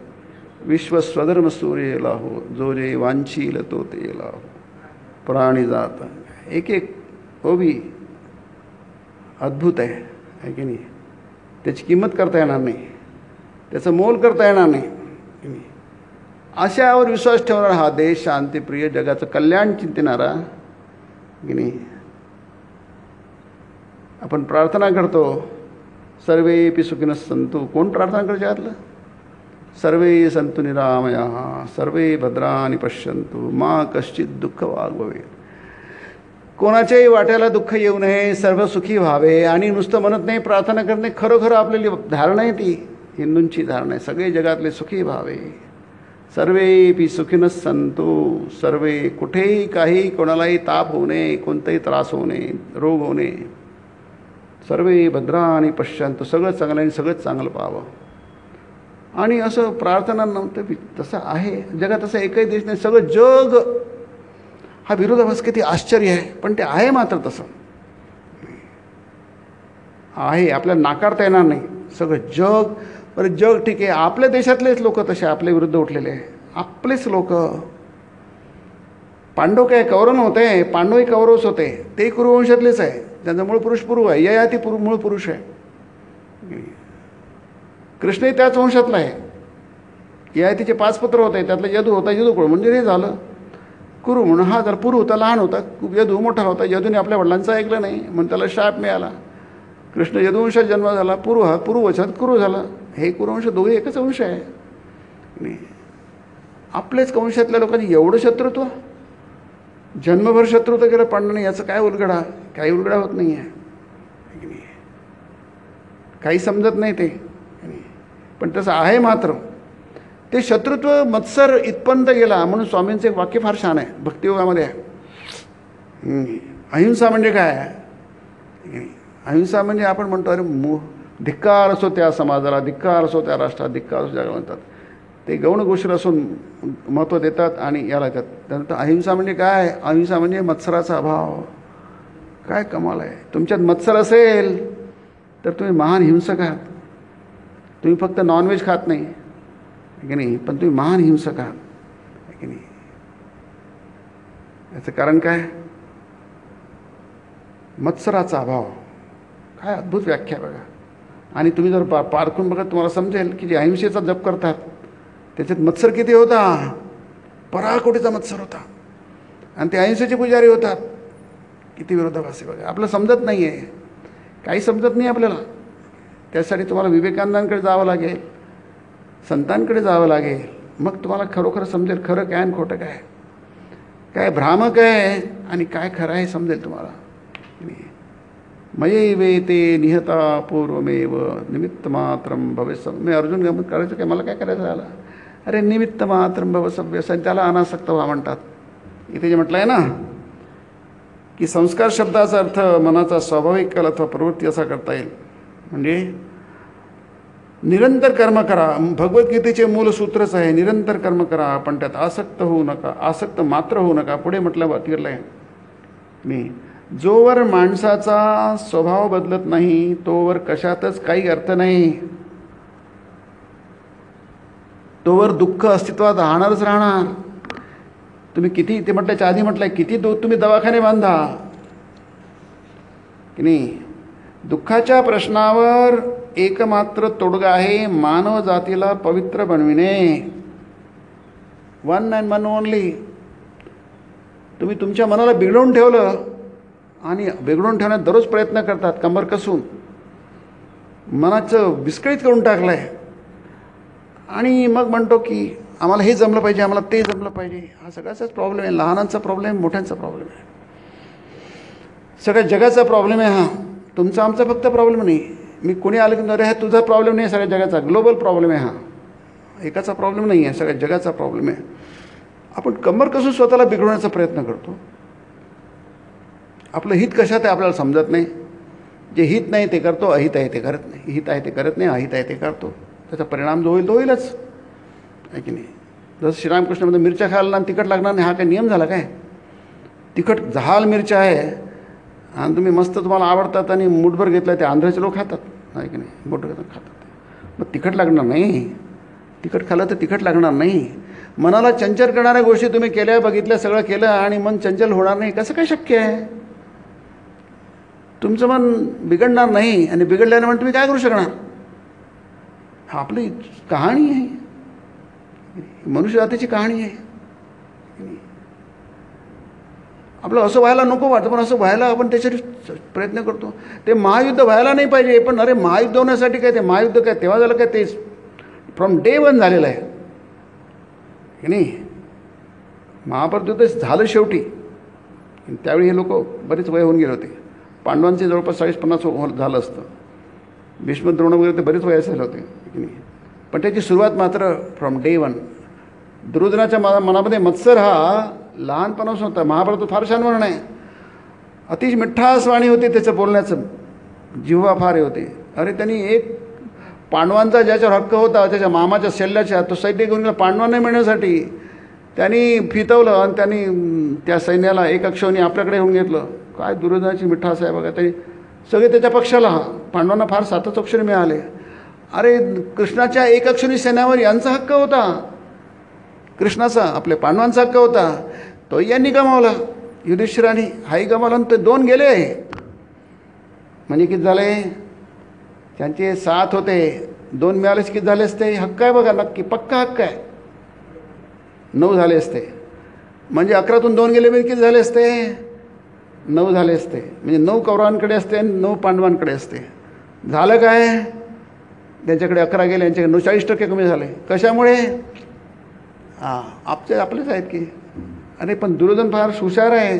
A: विश्व स्वधर्म सूर्य लाहो, जो जे वांछील तो ते लाहो. प्राणी जात एक एक भी अद्भुत आहे की नाही. त्याची किंमत करता येणार नाही, त्याचं मोल करता येणार नाही. अशावर विश्वास ठेवणारा हा देश, शांतीप्रिय, जगाचं कल्याण चिंतणारा की नाही. आपण प्रार्थना करतो, सर्वेपि सुखिनः सन्तु. कोण प्रार्थना करतो जगातलं? सर्वे सन्तु निरामयाः सर्वे भद्राणि पश्यन्तु मा कश्चित् दुःख वाग्भवेत्. कोणाच्याही वाट्याला दुःख येऊ नये, सर्व सुखी व्हावे. आणि नुसतं म्हणत नाही, प्रार्थना करणे खरोखर आपली धारणा आहे, ती हिंदूंची धारणा आहे. सगळे जगातले सुखी व्हावे. सर्वेपि सुखिनः सन्तु. सर्वे, कुठेही काही कोणालाही ताप होऊ नये, कोणताही त्रास होऊ नये, रोग होऊ नये. सर्वे भद्राणि पश्यन्तु. सगळं चांगलं आणि सगळंच चांगलं पाहावं. आणि असं प्रार्थना नव्हतं तसं आहे जगात. असं एकही देश नाही, सगळं जग हा विरोधाभास. किती आश्चर्य आहे, पण ते आहे मात्र तसं. आहे, आपल्याला नाकारता येणार नाही. सगळं जग, बरं जग ठीक आहे, आपल्या देशातलेच लोक तसे आपल्या विरुद्ध उठलेले आहे, आपलेच लोक. पांडव काय कौरव नव्हते, पांडवही कौरवच होते, ते कुरुवंशातलेच आहे, त्यांचा मूळ पुरुष पुरू आहे, ययाती मूळ पुरुष आहे. कृष्णही त्याच वंशातला आहे. ययातीचे 5 पुत्र होते, त्यातला यदू होता, यदू म्हणजे हे झालं कुरु म्हणून. हा जर पुरू होता लहान होता, यदू मोठा होता, यदूने आपल्या वडिलांचं ऐकलं नाही म्हणून त्याला शाप मिळाला. कृष्ण यदुवंशात जन्म झाला, पुरू हा कुरुवंशात कुरु झाला. हे कुरुवंश दोघे एकच वंश आहे. नाही, आपलेच वंशातल्या लोकांनी एवढं शत्रुत्व, जन्मभर शत्रुत्व केलं पांडवाने, याचं काय उलगडा, काही उलगडा होत नाही आहे. काही समजत नाही ते, पण तसं आहे. मात्र ते शत्रुत्व मत्सर इथपर्यंत गेला. म्हणून स्वामींचं एक वाक्य फार छान आहे भक्तियोगामध्ये आहे. अहिंसा म्हणजे काय? अहिंसा म्हणजे आपण म्हणतो अरे धिक्कार असो त्या समाजाला, धिक्कार असो त्या राष्ट्रात, धिक्कार असो जगाला म्हणतात. ते गौणगोष्ठ असून महत्त्व देतात आणि याला येतात. त्यानंतर अहिंसा म्हणजे काय? अहिंसा म्हणजे मत्सराचा अभाव. काय कमाल आहे. तुमच्यात मत्सर असेल तर तुम्ही महान हिंसक आहात. तुम्ही फक्त नॉनव्हेज खात नाही की नाही, पण तुम्ही महान हिंसक आहात की नाही. याचं कारण काय? मत्सराचा अभाव. काय अद्भुत व्याख्या बघा. आणि तुम्ही जर पारखून बघा तुम्हाला समजेल की जे अहिंसेचा जप करतात त्याच्यात मत्सर किती होता, पराकोटीचा मत्सर होता. आणि ते अहिंसेचे पुजारी होतात. किती विरोधाभास आहे बघा. आपलं समजत नाही आहे, काही समजत नाही आपल्याला. त्यासाठी तुम्हाला विवेकानंदांकडे जावं लागेल, संतांकडे जावं लागेल, मग तुम्हाला खरोखर समजेल खरं काय आणि खोटं काय, काय भ्रामक आहे आणि काय खरं आहे समजेल तुम्हाला. मयैवेते निहता पूर्वमेव निमित्तमात्रं भवेसव्य. मी अर्जुन गमत करायचं काय, मला काय करायचं झालं? अरे निमित्तमात्रं भवसव्य, त्याला अनासक्त व्हा म्हणतात. इथे जे म्हटलं आहे ना की संस्कार शब्दाचा अर्थ मनाचा स्वाभाविक कल अथवा प्रवृत्ती असा करता येईल. म्हणजे निरंतर कर्म करा. भगवद्गीतेचे मूल सूत्रच आहे निरंतर कर्म करा, पण त्यात आसक्त होऊ नका, आसक्त मात्र होऊ नका. पुढे म्हटलं तिकडलं आहे मी, जोवर माणसाचा स्वभाव बदलत नाही तोवर कशातच काही अर्थ नाही. तोवर दुःख अस्तित्वात राहणारच राहणार. तुम्ही किती, ते म्हटल्याच्या आधी म्हटलंय, किती तुम्ही दवाखाने बांधा की नाही. दुःखाच्या प्रश्नावर एकमात्र तोडगा आहे मानव जातीला पवित्र बनविणे. One and one only. तुम्ही तुमच्या मनाला बिघडवून ठेवलं आणि बिघडवून ठेवण्यात दररोज प्रयत्न करतात कंबर कसून, मनाचं विस्कळीत करून टाकलं आहे. आणि मग म्हणतो की आम्हाला हे जमलं पाहिजे, आम्हाला ते जमलं पाहिजे. हा सगळ्याचाच प्रॉब्लेम आहे. लहानांचा प्रॉब्लेम, मोठ्यांचा प्रॉब्लेम आहे, सगळ्या जगाचा प्रॉब्लेम आहे हा. तुमचा आमचा फक्त प्रॉब्लेम नाही. मी कोणी आलं की अरे हा तुझा प्रॉब्लेम नाही, सगळ्या जगाचा ग्लोबल प्रॉब्लेम आहे हा. एकाचा प्रॉब्लेम नाही आहे, सगळ्या जगाचा प्रॉब्लेम आहे. आपण कंबर कसून स्वतःला बिघडवण्याचा प्रयत्न करतो. आपलं हित कशात आहे आपल्याला समजत नाही. जे हित नाही ते करतो, अहित आहे ते करत नाही. हित आहे ते करत नाही, अहित आहे ते करतो. त्याचा परिणाम जो होईल तो होईलच, आहे की नाही. जसं श्रीरामकृष्णामध्ये मिरच्या खायला तिखट लागणार नाही, हा काय नियम झाला काय? तिखट झाल मिरच्या आहे आणि तुम्ही मस्त तुम्हाला आवडतात आणि मुठभर घेतलं, ते आंध्राचे लोक खातात, आहे की नाही, मोठं खातात. मग तिखट लागणार नाही. तिखट खाल्लं तर तिखट लागणार नाही. मनाला चंचल करणाऱ्या गोष्टी तुम्ही केल्या, बघितल्या, सगळं केलं आणि मन चंचल होणार नाही, कसं काय शक्य आहे? तुमचं मन बिघडणार नाही आणि बिघडल्याने म्हणून तुम्ही काय करू शकणार? हा आपली कहाणी आहे, मनुष्य जातीची कहाणी आहे. आपलं असं व्हायला नको वाटतं, पण असं व्हायला आपण त्याच्यासाठी प्रयत्न करतो. ते महायुद्ध व्हायला नाही पाहिजे, पण अरे महायुद्ध होण्यासाठी काय, ते महायुद्ध काय तेव्हा झालं काय? तेच फ्रॉम डे वन झालेलं आहे की नाही. महाभारत युद्ध झालं शेवटी. त्यावेळी हे लोक बरेच वय होऊन गेले होते. पांडवांचे जवळपास 40-50 झालं असतं. भीष्म द्रोण वगैरे ते बरेच वयाचे झाले होते की नाही. पण त्याची सुरुवात मात्र फ्रॉम डे वन. दुर्योधनाच्या मनामध्ये मत्सर हा लहानपणापासून होता. महाभारत फार छान वर्णन आहे. अतिशय मिठास वाणी होती त्याचं बोलण्याचं, जिव्हा फार हे होते. अरे त्यांनी एक पांडवांचा ज्याच्यावर हक्क होता, त्याच्या मामाच्या सैल्याच्या, तो सैन्य घेऊन गेला पांडवांना मिळण्यासाठी. त्यांनी फितवलं आणि त्यांनी त्या सैन्याला एक अक्षौनी आपल्याकडे येऊन घेतलं. काय दुर्योधनाची मिठास आहे बघा. ते सगळे त्याच्या पक्षाला. पांडवांना फार 7च अक्षरी मिळाले. अरे कृष्णाच्या 1 अक्षरी सैन्यावर यांचा हक्क होता, कृष्णाचा, आपल्या पांडवांचा हक्क होता, तो यांनी गमावला. युधिष्ठिराने हाही गमावला आणि ते 2 गेले. म्हणजे किती झाले, त्यांचे 7 होते, 2 मिळालेच किती झाले असते. हक्क आहे बघा, नक्की पक्का हक्क आहे, 9 झाले असते. म्हणजे 11तून 2 गेले म्हणजे किती झाले असते, 9 झाले असते. म्हणजे 9 कौरवांकडे असते आणि 9 पांडवांकडे असते. झालं काय, त्यांच्याकडे 11 गेले, यांच्याकडे 40% कमी झाले. कशामुळे, आपलेच आहेत की. अरे पण दुर्योधन फार हुशार आहे,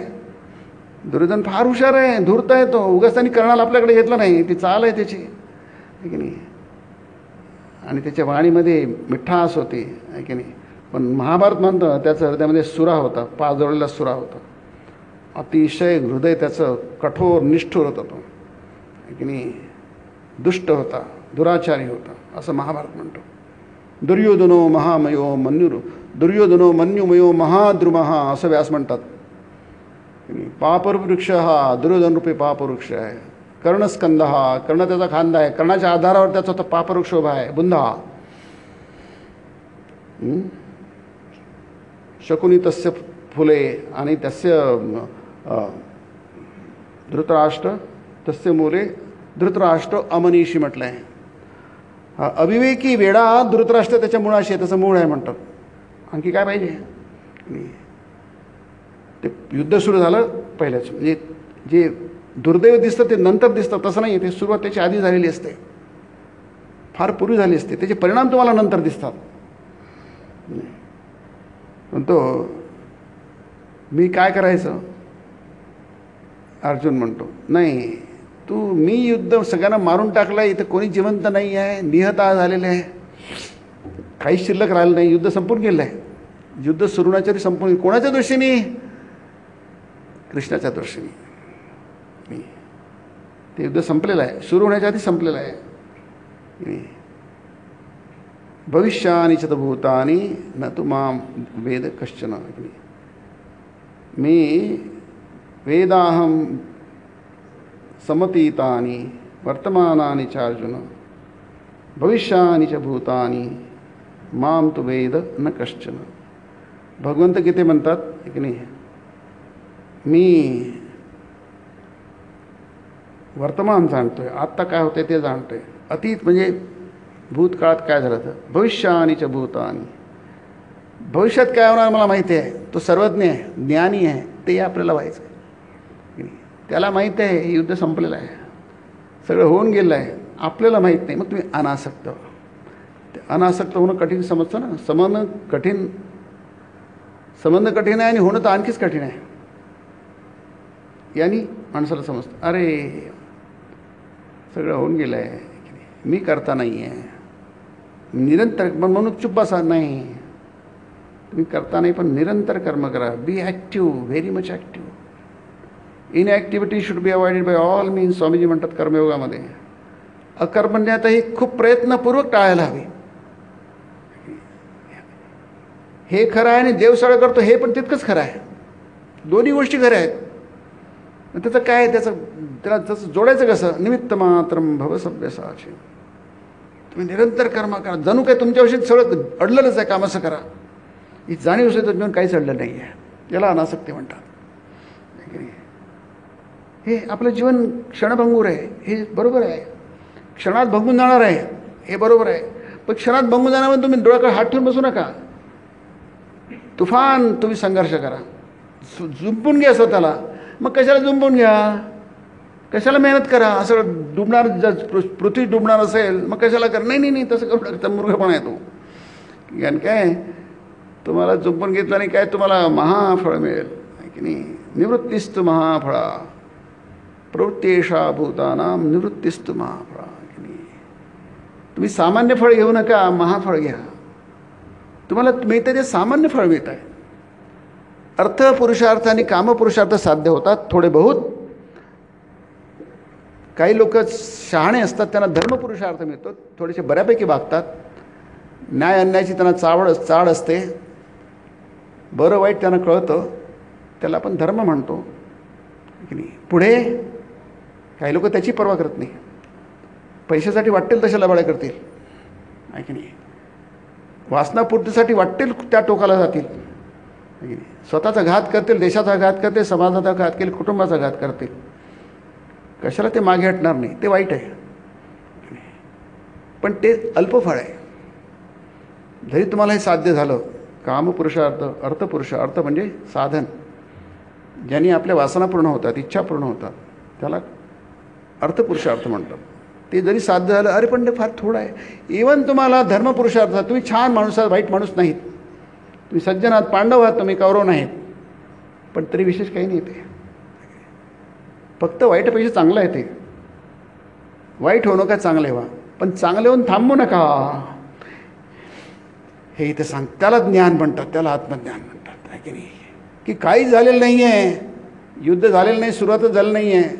A: दुर्योधन फार हुशार आहे, धूर्त आहे तो. उगाच त्यांनी कर्णाला आपल्याकडे घेतला नाही, ती चाल आहे त्याची, आहे की नाही. आणि त्याच्या वाणीमध्ये मिठास होती, आहे की नाही. पण महाभारत म्हणतं त्याचं हृदयामध्ये सुरा होता, पाजळलेला सुरा होता. अतिशय हृदय त्याचं कठोर निष्ठुर होतं तो, आहे की नाही. दुष्ट होता, दुराचारी होता, असं महाभारत म्हणतो. दुर्योधनो महामयो मन्युर, दुर्योधनो मन्युमयो महाद्रुमः असं व्यास म्हणतात. पापवृक्ष हा दुर्योधन रूपी पापवृक्ष आहे. कर्णस्कंद हा, कर्ण त्याचा खांदा आहे, कर्णाच्या आधारावर त्याचा तो पापवृक्ष उभा आहे, बुंधा. शकुनी तस्य फुले आणि तस्य धृतराष्ट्र तस्य मूले धृतराष्ट्र अमनीषी म्हटलं आहे. अविवेकी वेडा धृतराष्ट्र त्याच्या मुळाशी आहे, त्याचं मूळ आहे म्हणतात. आणखी काय पाहिजे. ते युद्ध सुरू झालं पहिल्याच, म्हणजे जे दुर्दैव दिसतं ते नंतर दिसतं तसं नाही. ते सुरुवात त्याची आधी झालेली असते, फार पूर्वी झाली असते. त्याचे परिणाम तुम्हाला नंतर दिसतात. म्हणतो मी काय करायचं, अर्जुन म्हणतो नाही मी युद्ध सगळ्यांना मारून टाकलं आहे, इथं कोणी जिवंत नाही आहे, निहता झालेले आहे, काही शिल्लक राहिलं नाही, युद्ध संपून गेलं आहे. युद्ध सुरू होण्याच्या आधी संपून, कोणाच्या दृष्टीने, कृष्णाच्या दृष्टीने. ते युद्ध संपलेलं आहे, सुरू होण्याच्या आधी संपलेलं आहे. भविष्यानि च भूतानि न तु मां वेद कश्चन. मी वेदाहं समतीतानि वर्तमानानि च अर्जुन भविष्यानि च भूतानि मां तु वेद न कश्चन. भगवंत गीते म्हणतात की नाही, मी वर्तमान जाणतोय, आत्ता काय होते ते जाणतोय. अतीत म्हणजे भूतकाळात काय झालं तर, भविष्यानि च भूतानि, भविष्यात काय होणार मला माहिती आहे. तो सर्वज्ञ आहे, ज्ञानी आहे, ते आपल्याला व्हायचं आहे. त्याला माहीत आहे हे युद्ध संपलेलं आहे, सगळं होऊन गेलं आहे, आपल्याला माहीत नाही. मग तुम्ही अनासक्त, ते अनासक्त होणं कठीण समजतं ना. संबंध कठीण आहे आणि होणं तर आणखीच कठीण आहे. यानी माणसाला समजतं अरे सगळं होऊन गेलं आहे, मी करता नाही आहे, निरंतर. पण म्हणून चुप बसा नाही, तुम्ही करता नाही पण निरंतर कर्म करा. Be active, very much active. Inactivity should be avoided by all means, Swamiji म्हणतात कर्मयोगामध्ये. अकर्मण्यता ही खूप प्रयत्नपूर्वक टाळायला हवी. हे खरं आहे आणि देव सगळं करतो हे पण तितकंच खरं आहे. दोन्ही गोष्टी खऱ्या आहेत. त्याचं काय, त्याला तसं जोडायचं कसं. निमित्त मात्रम भव सव्यसाची. तुम्ही निरंतर कर्म करा, जणू काय तुमच्याविषयी सगळं अडलेलंच आहे, कामसं करा. ही जाणीव असेल तर जीवन काहीच अडलं नाही आहे. याला अनासक्ती म्हणतात. हे आपलं जीवन क्षणभंगूर आहे, हे बरोबर आहे. क्षणात भंगून जाणार आहे, हे बरोबर आहे. पण क्षणात भंगून जाण्यामध्ये तुम्ही डोळ्याकडे हात ठेवून बसू नका. तुफान तुम्ही संघर्ष करा, जुंपून घ्या स्वतःला. मग कशाला जुंपून घ्या, कशाला मेहनत करा. असं डुबणार, जर पृथ्वी डुबणार असेल मग कशाला करा. नाही नाही नाही, तसं करू नका, मूर्खपणा येतो. कारण काय तुम्हाला जुंपून घेतलं नाही काय, तुम्हाला महाफळ मिळेल की नाही. निवृत्तीस्तु महाफळा प्रवृत्तेषा भूतानां निवृत्तीस्तु महाफळा की नाही. तुम्ही सामान्य फळ घेऊ नका, महाफळ घ्या. तुम्हाला मिळतं ते सामान्य फळ मिळत आहे. अर्थ पुरुषार्थ आणि कामपुरुषार्थ साध्य होतात थोडे बहुत. काही लोक शहाणे असतात, त्यांना धर्मपुरुषार्थ मिळतो, थोडेसे बऱ्यापैकी वागतात. न्याय अन्यायाची त्यांना चाड असते, बरं वाईट त्यांना कळतं, त्याला आपण धर्म म्हणतो की नाही. पुढे काही लोक त्याची पर्वा करत नाही, पैशासाठी वाटेल तशा लबाड्या करतील, आहे की नाही, वासनापूर्तीसाठी वाटेल त्या टोकाला जातील, आहे की नाही, स्वतःचा घात करतील, देशाचा घात करतील, समाजाचा घात केल, कुटुंबाचा घात करतील. कशाला ते मागे हटणार नाही, ते वाईट आहे, पण ते अल्पफळ आहे. जरी तुम्हाला हे साध्य झालं, कामपुरुषार्थ, अर्थपुरुषार्थ म्हणजे साधन, ज्यांनी आपल्या वासना पूर्ण होतात, इच्छा पूर्ण होतात, त्याला अर्थपुरुषार्थ म्हणतात. ते जरी साध्य झालं, अरे पण ते फार थोडं आहे. इवन तुम्हाला धर्मपुरुषार्थ, तुम्ही छान माणूस आहात, वाईट माणूस नाहीत, तुम्ही सज्जन आहात, पांडव आहात, तुम्ही कौरव नाहीत, पण तरी विशेष काही नाही. ते फक्त वाईटापेक्षा चांगलं आहे. ते वाईट होऊ नका, चांगले व्हा, पण चांगले होऊन थांबू नका. हे इथे सांग, त्याला ज्ञान म्हणतात, त्याला आत्मज्ञान म्हणतात, आहे की नाही, की काही झालेलं नाही आहे, युद्ध झालेलं नाही, सुरुवातच झालं नाही आहे,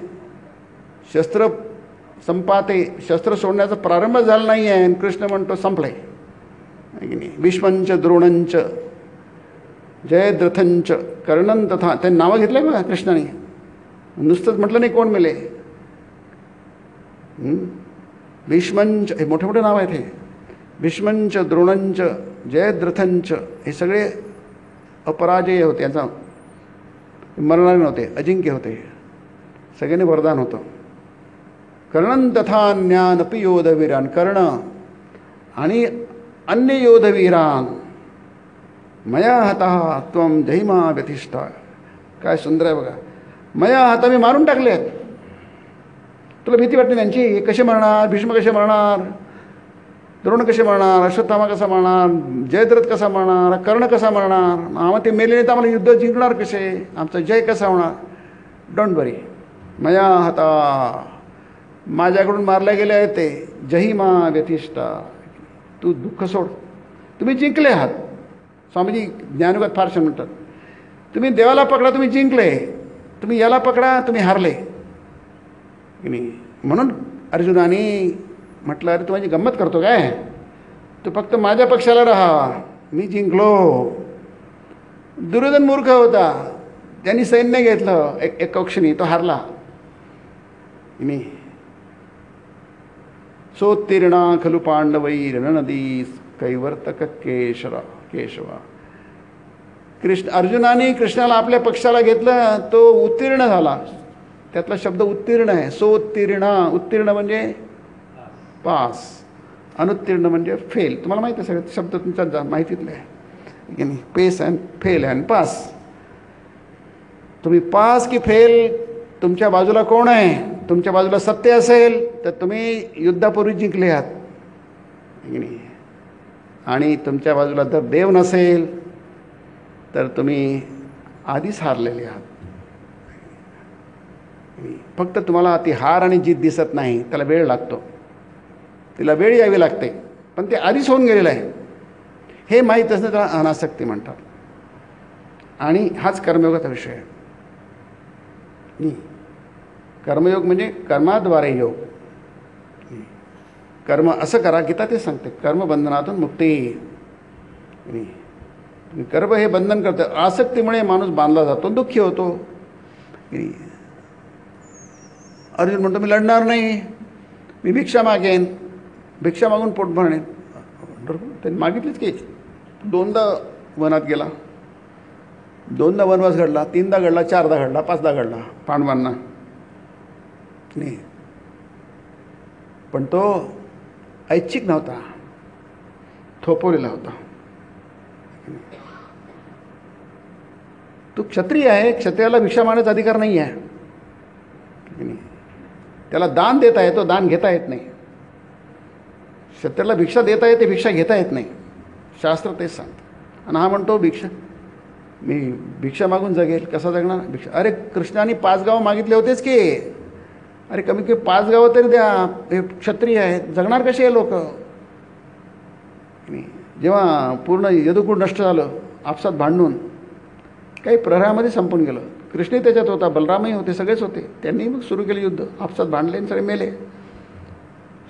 A: शस्त्र संपाते, शस्त्र सोडण्याचा प्रारंभ झाला नाही आहे, कृष्ण म्हणतो संपलंय, आहे की नाही. भीष्मंच द्रोणंच जयद्रथंच कर्णन तथा, त्यांनी नावं घेतलंय बघा कृष्णाने, नुसतंच म्हटलं नाही कोण मेले. भीष्मंच, हे मोठे मोठे नाव आहेत. हे भीष्मंच द्रोणंच जयद्रथंच, हे सगळे अपराजय होते, यांचा मरणारे नव्हते, अजिंक्य होते, सगळ्यांनी वरदान होतं. कर्णन तथा ज्ञानपि योधवीरान, कर्ण आणि अन्य योधवीरान मया हता त्वं जहिमा व्यतिष्ठा. काय सुंदर आहे बघा, मया हता, मी मारून टाकले आहेत. तुला भीती वाटते त्यांची? कसे मरणार? भीष्म कसे मरणार? द्रोण कसे मरणार? अश्वत्थामा कसा मरणार? जयद्रथ कसा मरणार? कर्ण कसा मरणार? आम्हाला ते मेले नाही तर आम्हाला युद्ध जिंकणार कसे? आमचा जय कसा होणार? डोंट वरी, मया हता, माझ्याकडून मारले गेले आहेत ते. जहिमा व्यतिष्ठा, तू दुःख सोड, तुम्ही जिंकले आहात. स्वामीजी ज्ञानयोगात फार छान म्हणतात, तुम्ही देवाला पकडा, तुम्ही जिंकले, तुम्ही याला पकडा, तुम्ही हारले, की नाही. म्हणून अर्जुनाने म्हटलं, अरे तू माझी गंमत करतो काय? तू फक्त माझ्या पक्षाला राहा, मी जिंकलो. दुर्योधन मूर्ख होता, त्यांनी सैन्य घेतलं एक क्षणी, तो हारला, की नाही. सोत्तीर्णा खलु पांडवै रणनदी कैवर्तक केशवा. अर्जुनाने कृष्णाला आपल्या पक्षाला घेतलं, तो उत्तीर्ण झाला. त्यातला शब्द उत्तीर्ण आहे. सोत्तीर्णा, उत्तीर्ण म्हणजे पास, अनुत्तीर्ण म्हणजे फेल. तुम्हाला माहिती आहे, सगळे शब्द तुमच्या माहितीतले आहे की नाही. पेस अँड फेल अँड पास. तुम्ही पास की फेल, तुमच्या बाजूला कोण आहे? तुमच्या बाजूला सत्य असेल तर तुम्ही युद्धापूर्वी जिंकले आहात, की नाही. आणि तुमच्या बाजूला जर देव नसेल तर तुम्ही आधीच हारलेले आहात. फक्त तुम्हाला ती हार आणि जीत दिसत नाही, त्याला वेळ लागतो, तिला वेळ यावी लागते, पण ते आधीच होऊन गेलेलं आहे. हे माहीत असणं त्याला अनासक्ती म्हणतात. आणि हाच कर्मयोगाचा विषय आहे. कर्मयोग म्हणजे कर्माद्वारे योग. कर्म असं करा, गीता ते सांगते, कर्मबंधनातून मुक्ती. कर्म हे बंधन करतं. आसक्तीमुळे माणूस बांधला जातो, दुःखी होतो. अर्जुन म्हणतो, मी लढणार नाही, मी भिक्षा मागेन, भिक्षा मागून पोट भरणेन. त्यांनी मागितलीच की. दोनदा वनात गेला, दोनदा वनवास घडला, तीनदा घडला, चारदा घडला, पाचदा घडला पांडवांना, नाही. पण तो ऐच्छिक नव्हता, थोपवलेला होता. तू क्षत्रिय आहे, क्षत्रियाला भिक्षा मागण्याचा अधिकार नाही आहे. त्याला दान देता येतो, दान घेता येत नाही. क्षत्रियाला भिक्षा देता येते, भिक्षा घेता येत नाही. शास्त्र तेच सांगतं. आणि हा म्हणतो मी भिक्षा मागून जगेल. कसा जगणार? भिक्षा. अरे कृष्णाने 5 गावं मागितले होतेच की. अरे कमी कमी 5 गावं तरी द्या. हे क्षत्रिय आहेत, जगणार कसे हे लोक? जेव्हा पूर्ण यदुकुळ नष्ट झालं आपसात भांडून, काही प्रहरामध्ये संपून गेलं. कृष्णही त्याच्यात होता, बलरामही होते, सगळेच होते. त्यांनी मग सुरू केलं युद्ध. आपसात भांडले आणि सगळे मेले.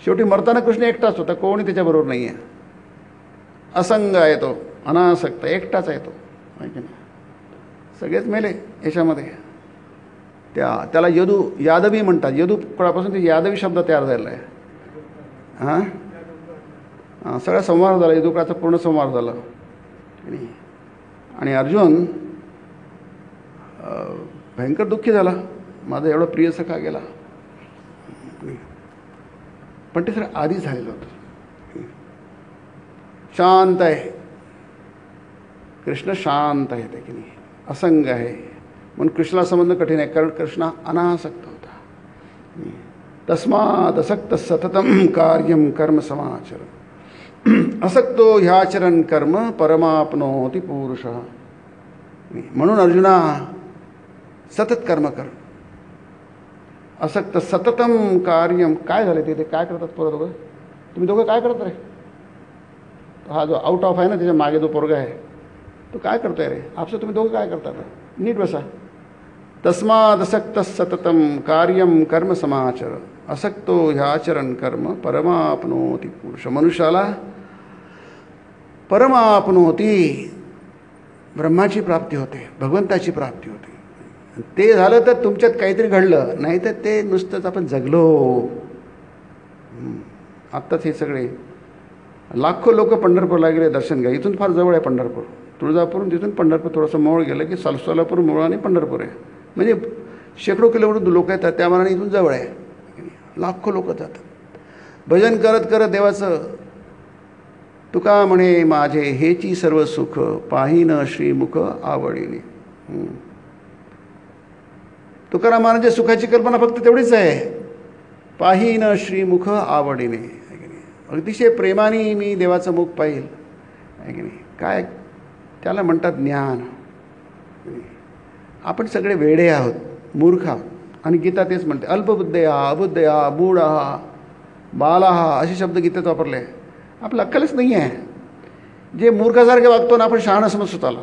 A: शेवटी मरताना कृष्ण एकटाच होता, कोणी त्याच्याबरोबर नाही आहे. असंग आहे तो, अनासक्त, एकटाच आहे तो, माहिती नाही. सगळेच मेले याच्यामध्ये. त्याला यादवी म्हणतात. यदुकुळापासून ते यादवी शब्द तयार झालेला आहे. सगळा संवार झाला, यदुकुळाचा पूर्ण संवार झाला. आणि अर्जुन भयंकर दुःखी झाला, माझा एवढा प्रिय सखा गेला. पण ते सगळं आधी झालेलं होतं. शांत आहे कृष्ण, शांत आहे ते की नाही, असंग आहे. म्हणून कृष्णाला संबंध कठीण आहे, कारण कृष्ण अनासक्त होता. तस्मात् असक्त सततम कार्यम कर्म समाचर, असक्तो ह्याचरण कर्म परमाप्नोति पुरुषः. म्हणून अर्जुना सतत कर्म कर. असक्त सततम कार्यम. काय झालं तिथे, काय करतात पोरं दोघं? तुम्ही दोघं काय करत रे? हा जो आउट ऑफ आहे ना, त्याच्या मागे जो पोरगा आहे तो काय करतोय रे? आपलं तुम्ही दोघं काय करतात? नीट बसा. तस्माद असक्त सततम कार्यम कर्म समाचर, असक्तो ह्याचरण कर्म परमाप्नोति पुरुष. मनुष्याला परमाप्नोति, ब्रह्माची प्राप्ती होते, भगवंताची प्राप्ती होते. ते झालं तर तुमच्यात काहीतरी घडलं, नाही तर ते नुसतंच आपण जगलो. आत्ताच हे सगळे लाखो लोक पंढरपूरला गेले दर्शन घ्या. इथून फार जवळ आहे पंढरपूर. तुळजापूरून तिथून पंढरपूर थोडंसं मोळ गेलं की सोलापूर मोळ आणि पंढरपूर आहे. म्हणजे शेकडो किलोमीटर लोक येतात, त्या मानाने इथून जवळ आहे. लाखो लोक जातात भजन करत करत देवाचं. तुका म्हणे माझे हेची सर्व सुख, पाहिन श्रीमुख आवडीने. तुकाराम महाराज सुखाची कल्पना फक्त तेवढीच आहे, पाहिन श्रीमुख आवडीने. अतिशय प्रेमाने मी देवाचं मुख पाहिल, आहे की नाही. काय त्याला म्हणतात ज्ञान. आपण सगळे वेडे आहोत, मूर्ख आहोत. आणि गीता तेच म्हणते, अल्पबुद्धया अबुद्धया मूढा बाला असे शब्द गीतेत वापरले. आपलं अक्कलच नाही आहे. जे मूर्खासारखे वागतो ना आपण, शहाणा समजतो त्याला.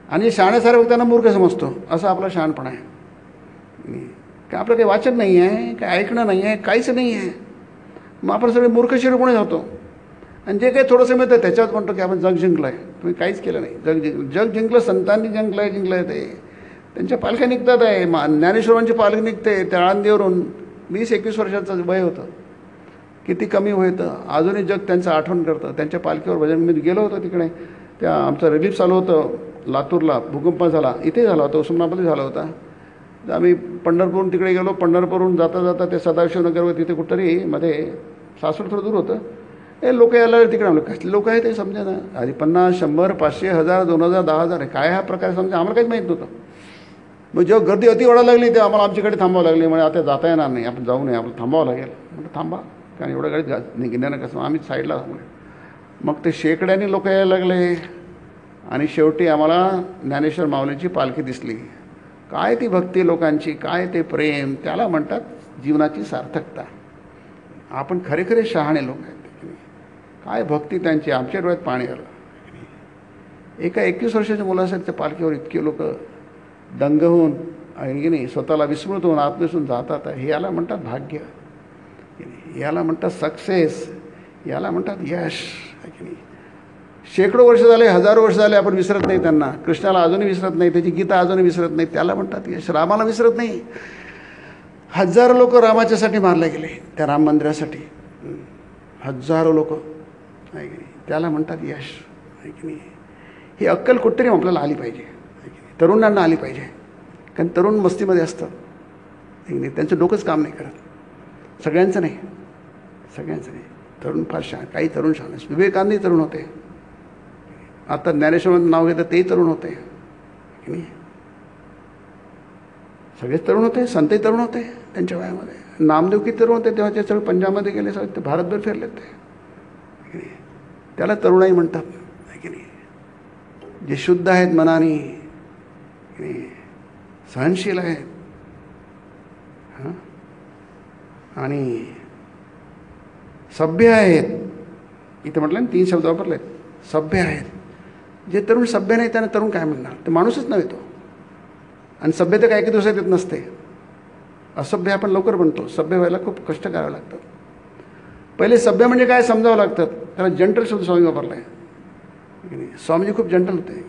A: आणि जे शहाण्यासारखे वागताना मूर्ख समजतो, असं आपला शहाणपणा आहे. काय आपलं काही वाचन नाही आहे, काय ऐकणं नाही आहे, काहीच नाही आहे. मग आपण सगळे मूर्ख शिरपुणे जातो. आणि जे काही थोडंसं मिळतं त्याच्यात म्हणतो की आपण जग जिंकलं आहे. तुम्ही काहीच केलं नाही. जग जिंकलं, संतांनी जिंकलं आहे. ते त्यांच्या पालख्या निघतात आहे. ज्ञानेश्वरांची पालखी निघते त्या आळंदीवरून. 20-21 वर्षाचं वय होतं. किती कमी होतं. अजूनही जग त्यांचं आठवण करतं. त्यांच्या पालखीवर भजन. मी गेलो होतो तिकडे, त्या आमचं रिलीफ चालू होतं लातूरला. भूकंप झाला, इथे झाला होता, उस्मानाबादला झाला होता. तर आम्ही पंढरपूरहून तिकडे गेलो. पंढरपूरहून जाता जाता ते सदाशिवनगरवर तिथे कुठंतरी मध्ये, सासूर थोडं दूर होतं. हे लोक यायला तिकडे. आम्हाला कसले लोक आहे ते समजा ना. आधी 50, 100, 500, 1000, 2000, 10,000 आहे. काय हा प्रकार समजा आम्हाला काहीच माहीत नव्हतं. मग जेव्हा गर्दी अति वाढायला लागली तेव्हा आम्हाला आमच्याकडे थांबावं लागली. म्हणजे आता जाता येणार नाही, आपण जाऊ नये, आपलं थांबावं लागेल. म्हटलं थांबा, कारण एवढ्या गाडीत निघण्यानं कसं. आम्ही साईडला थांबलो. मग ते शेकड्याने लोक यायला लागले. आणि शेवटी आम्हाला ज्ञानेश्वर माऊलींची पालखी दिसली. काय ती भक्ती लोकांची, काय ते प्रेम, त्याला म्हणतात जीवनाची सार्थकता. आपण खरे खरे शहाणे लोक आहेत. काय भक्ती त्यांची. आमच्या डोळ्यात पाणी आलं. एका 21 वर्षाच्या मुलासाठी त्या पालखीवर इतके लोक दंग होऊन, आहे की नाही, स्वतःला विस्मृत होऊन आत्मविसरून जातात. हे याला म्हणतात भाग्य, याला म्हणतात सक्सेस, याला म्हणतात यश, आहे की नाही. शेकडो वर्ष झाले, हजारो वर्ष झाले, आपण विसरत नाही त्यांना. कृष्णाला अजूनही विसरत नाही, त्याची गीता अजूनही विसरत नाही, त्याला म्हणतात यश. रामाला विसरत नाही. हजारो लोक रामाच्यासाठी मारले गेले, त्या राम मंदिरासाठी. हजारो लोक, आहे की नाही, त्याला म्हणतात यश, आहे की नाही. ही अक्कल कुठतरी आपल्याला आली पाहिजे, आहे की नाही. तरुणांना आली पाहिजे. कारण तरुण मस्तीमध्ये असतं, आहे की नाही. त्यांचं डोकंच काम नाही करत. सगळ्यांचं नाही, सगळ्यांचं नाही. तरुण फार शहाण, काही तरुण शहाण. विवेकानंदही तरुण होते. आता ज्ञानेश्वरांचं नाव घेतं तेही तरुण होते, की नाही. सगळेच तरुण होते. संतही तरुण होते त्यांच्या वयामध्ये. नामदेव किती तरुण होते तेव्हा. ते सगळे पंजाबमध्ये गेले, सगळे ते भारतभर फिरले ते, की नाही. त्याला तरुणाई म्हणतात, आहे की नाही. जे शुद्ध आहेत मनाने, की नाही, सहनशील आहेत, हां, आणि सभ्य आहेत. इथं म्हटलं ना 3 शब्द वापरले, सभ्य आहेत. जे तरुण सभ्य नाही त्यांना तरुण काय म्हणणार. ते माणूसच नव्हे तो. आणि सभ्यता काय एका दिवसात येत नसते. असभ्य आपण लवकर बनतो. सभ्य व्हायला खूप कष्ट करावे लागतात. पहिले सभ्य म्हणजे काय समजावं लागतं. त्याला जंटल शब्द स्वामी वापरला आहे. स्वामीजी खूप जंटल होते.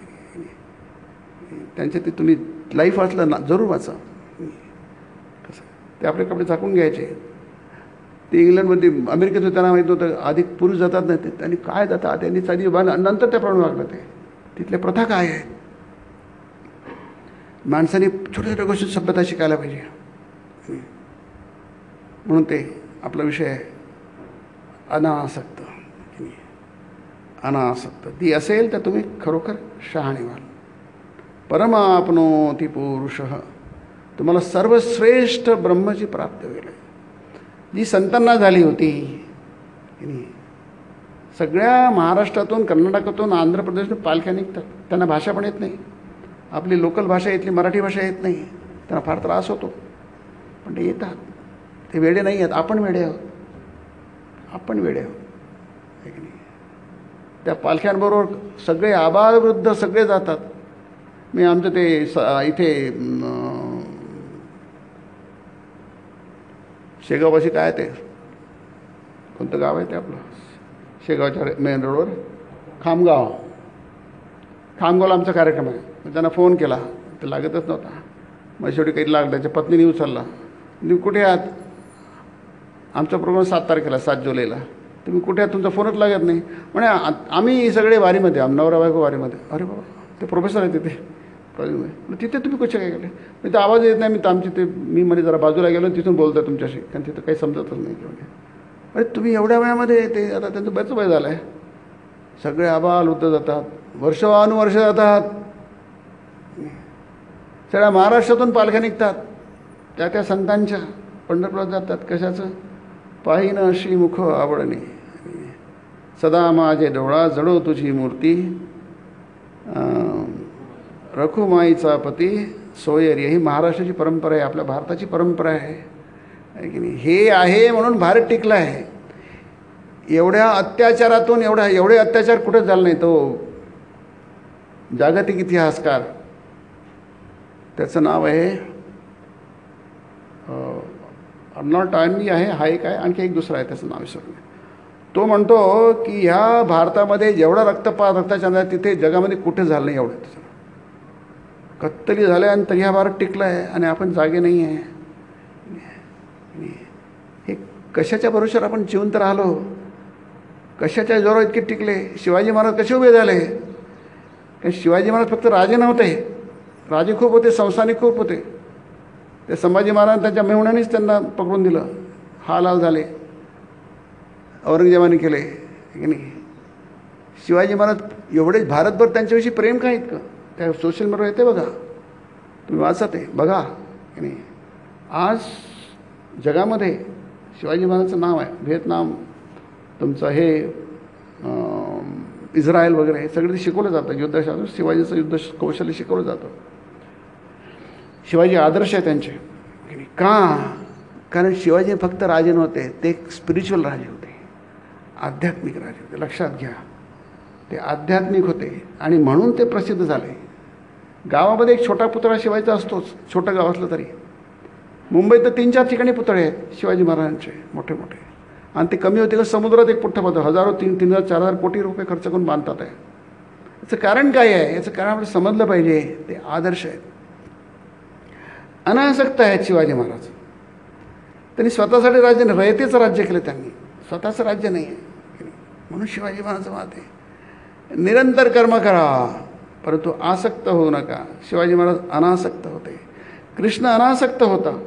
A: त्यांचे ते तुम्ही लाईफ वाचलं ना, जरूर वाचा. ते आपले कपडे झाकून घ्यायचे. ते इंग्लंडमध्ये अमेरिकेत त्यांना माहीत होतं आधी पुरुष जातात नाही ते त्यांनी काय जातात त्यांनी साधी नंतर त्याप्रमाणे वागलं. ते तिथल्या प्रथा काय आहेत. माणसाने छोट्या छोट्या गोष्टी सभ्यता शिकायला पाहिजे. म्हणून ते आपला विषय आहे अनासक्त. अनासक्त ती असेल तर तुम्ही खरोखर शहाणे व्हाल. परमाप्नोति पुरुषः तुम्हाला सर्वश्रेष्ठ ब्रह्मची प्राप्ती होईल जी संतांना झाली होती. सगळ्या महाराष्ट्रातून कर्नाटकातून आंध्र प्रदेशातून पालख्या निघतात. त्यांना भाषा पण येत नाही. आपली लोकल भाषा इथली मराठी भाषा येत नाही. त्यांना फार त्रास होतो पण ते येतात. ते वेडे नाही आहेत. आपण वेडे आहोत. आपण वेडे आहोत. त्या पालख्यांबरोबर सगळे आबालवृद्ध सगळे जातात. मी आमचं ते इथे शेगावपाशी काय ते कोणतं गाव आहे ते आपलं शेगावच्या मेन रोडवर खामगावला आमचा कार्यक्रम आहे. मग त्यांना फोन केला ते लागतच नव्हता. मग शेवटी काही लागलं. त्याच्या पत्नीने उचलला. तुम्ही कुठे आहात. आमचा प्रोग्राम 7 तारखेला 7 जुलैला. तुम्ही कुठे आहात तुमचा फोनच लागत नाही. म्हणे आम्ही सगळे वारीमध्ये नवरा बायको वारीमध्ये. अरे बाबा ते प्रोफेसर आहे तिथे तिथे तुम्ही कसे काय गेले. तिथे आवाज येत नाही. मी तर आमची ते मी म्हणजे जरा बाजूला गेलो तिथून बोलतो आहे तुमच्याशी कारण तिथं काही समजतच नाही. अरे तुम्ही एवढ्या वेळामध्ये ते आता त्यांचं बरंच वय झालं आहे. सगळे आबाल वृद्ध जातात. वर्षानुवर्ष जातात. सगळ्या महाराष्ट्रातून पालख्या निघतात. त्या संतांच्या पंढरपुरात जातात. कशाचं पाहिनं श्रीमुख आवडणे सदा माझे डोळा जडो तुझी मूर्ती रखुमाईचा पती सोयरी. ही महाराष्ट्राची परंपरा आहे. आपल्या भारताची परंपरा आहे की नाही. हे आहे म्हणून भारत टिकला आहे. एवढ्या अत्याचारातून एवढे अत्याचार कुठंच झाला नाही. तो जागतिक इतिहासकार त्याचं नाव आहे अर्नॉल्ड टॉयनबी आहे. हा एक आहे. आणखी एक दुसरा आहे त्याचं नाव विसरलं. तो म्हणतो की ह्या भारतामध्ये जेवढा रक्तपात अत्याचार आहे तिथे जगामध्ये कुठे झालं नाही. एवढं कत्तली झालं आणि तरी हा भारत टिकला आहे आणि आपण जागे नाही आहे. हे कशाच्या भरोश्यावर आपण जिवंत राहिलो. कशाच्या जोरावर इतके टिकले. शिवाजी महाराज कसे उभे झाले. कारण शिवाजी महाराज फक्त राजे नव्हते. राजे खूप होते. संस्थानिक खूप होते. ते संभाजी महाराज त्यांच्या मेहुण्यानेच त्यांना पकडून दिलं. हाल झाले. औरंगजेबाने केले की नाही. शिवाजी महाराज एवढे भारतभर त्यांच्याविषयी प्रेम काय इतकं. त्या सोशल मीडियावर येते बघा. तुम्ही वाचत आहे बघा की नाही. आज जगामध्ये शिवाजी महाराजांचं नाव आहे. व्हिएतनाम तुमचं हे इस्रायल वगैरे हे सगळं शिकवलं जातं. युद्धशास्त्र शिवाजीचं युद्ध कौशल्य शिकवलं जातं. शिवाजी आदर्श आहे त्यांचे. का कारण शिवाजी फक्त राजे नव्हते. ते एक स्पिरिच्युअल राजे होते. आध्यात्मिक राजे होते. लक्षात घ्या. ते आध्यात्मिक होते आणि म्हणून ते प्रसिद्ध झाले. गावामध्ये एक छोटा पुतळा शिवायचा असतोच. छोटं गाव असलं तरी. मुंबईत तर 3-4 ठिकाणी पुतळे आहेत शिवाजी महाराजांचे मोठे मोठे. आणि ते कमी होते का समुद्रात एक पुठ्ठा बांधतो. हजारो 3,000-4,000 कोटी रुपये खर्च करून बांधतात आहे. याचं कारण काय आहे. याचं कारण आपल्याला समजलं पाहिजे. ते आदर्श आहेत. अनासक्त आहेत शिवाजी महाराज. त्यांनी स्वतःसाठी राज्य नाही रयतेचं राज्य केलं त्यांनी. स्वतःचं राज्य नाही आहे. म्हणून शिवाजी महाराजांचं मत आहे निरंतर कर्म करा परंतु आसक्त होऊ नका. शिवाजी महाराज अनासक्त होते. कृष्ण अनासक्त होता.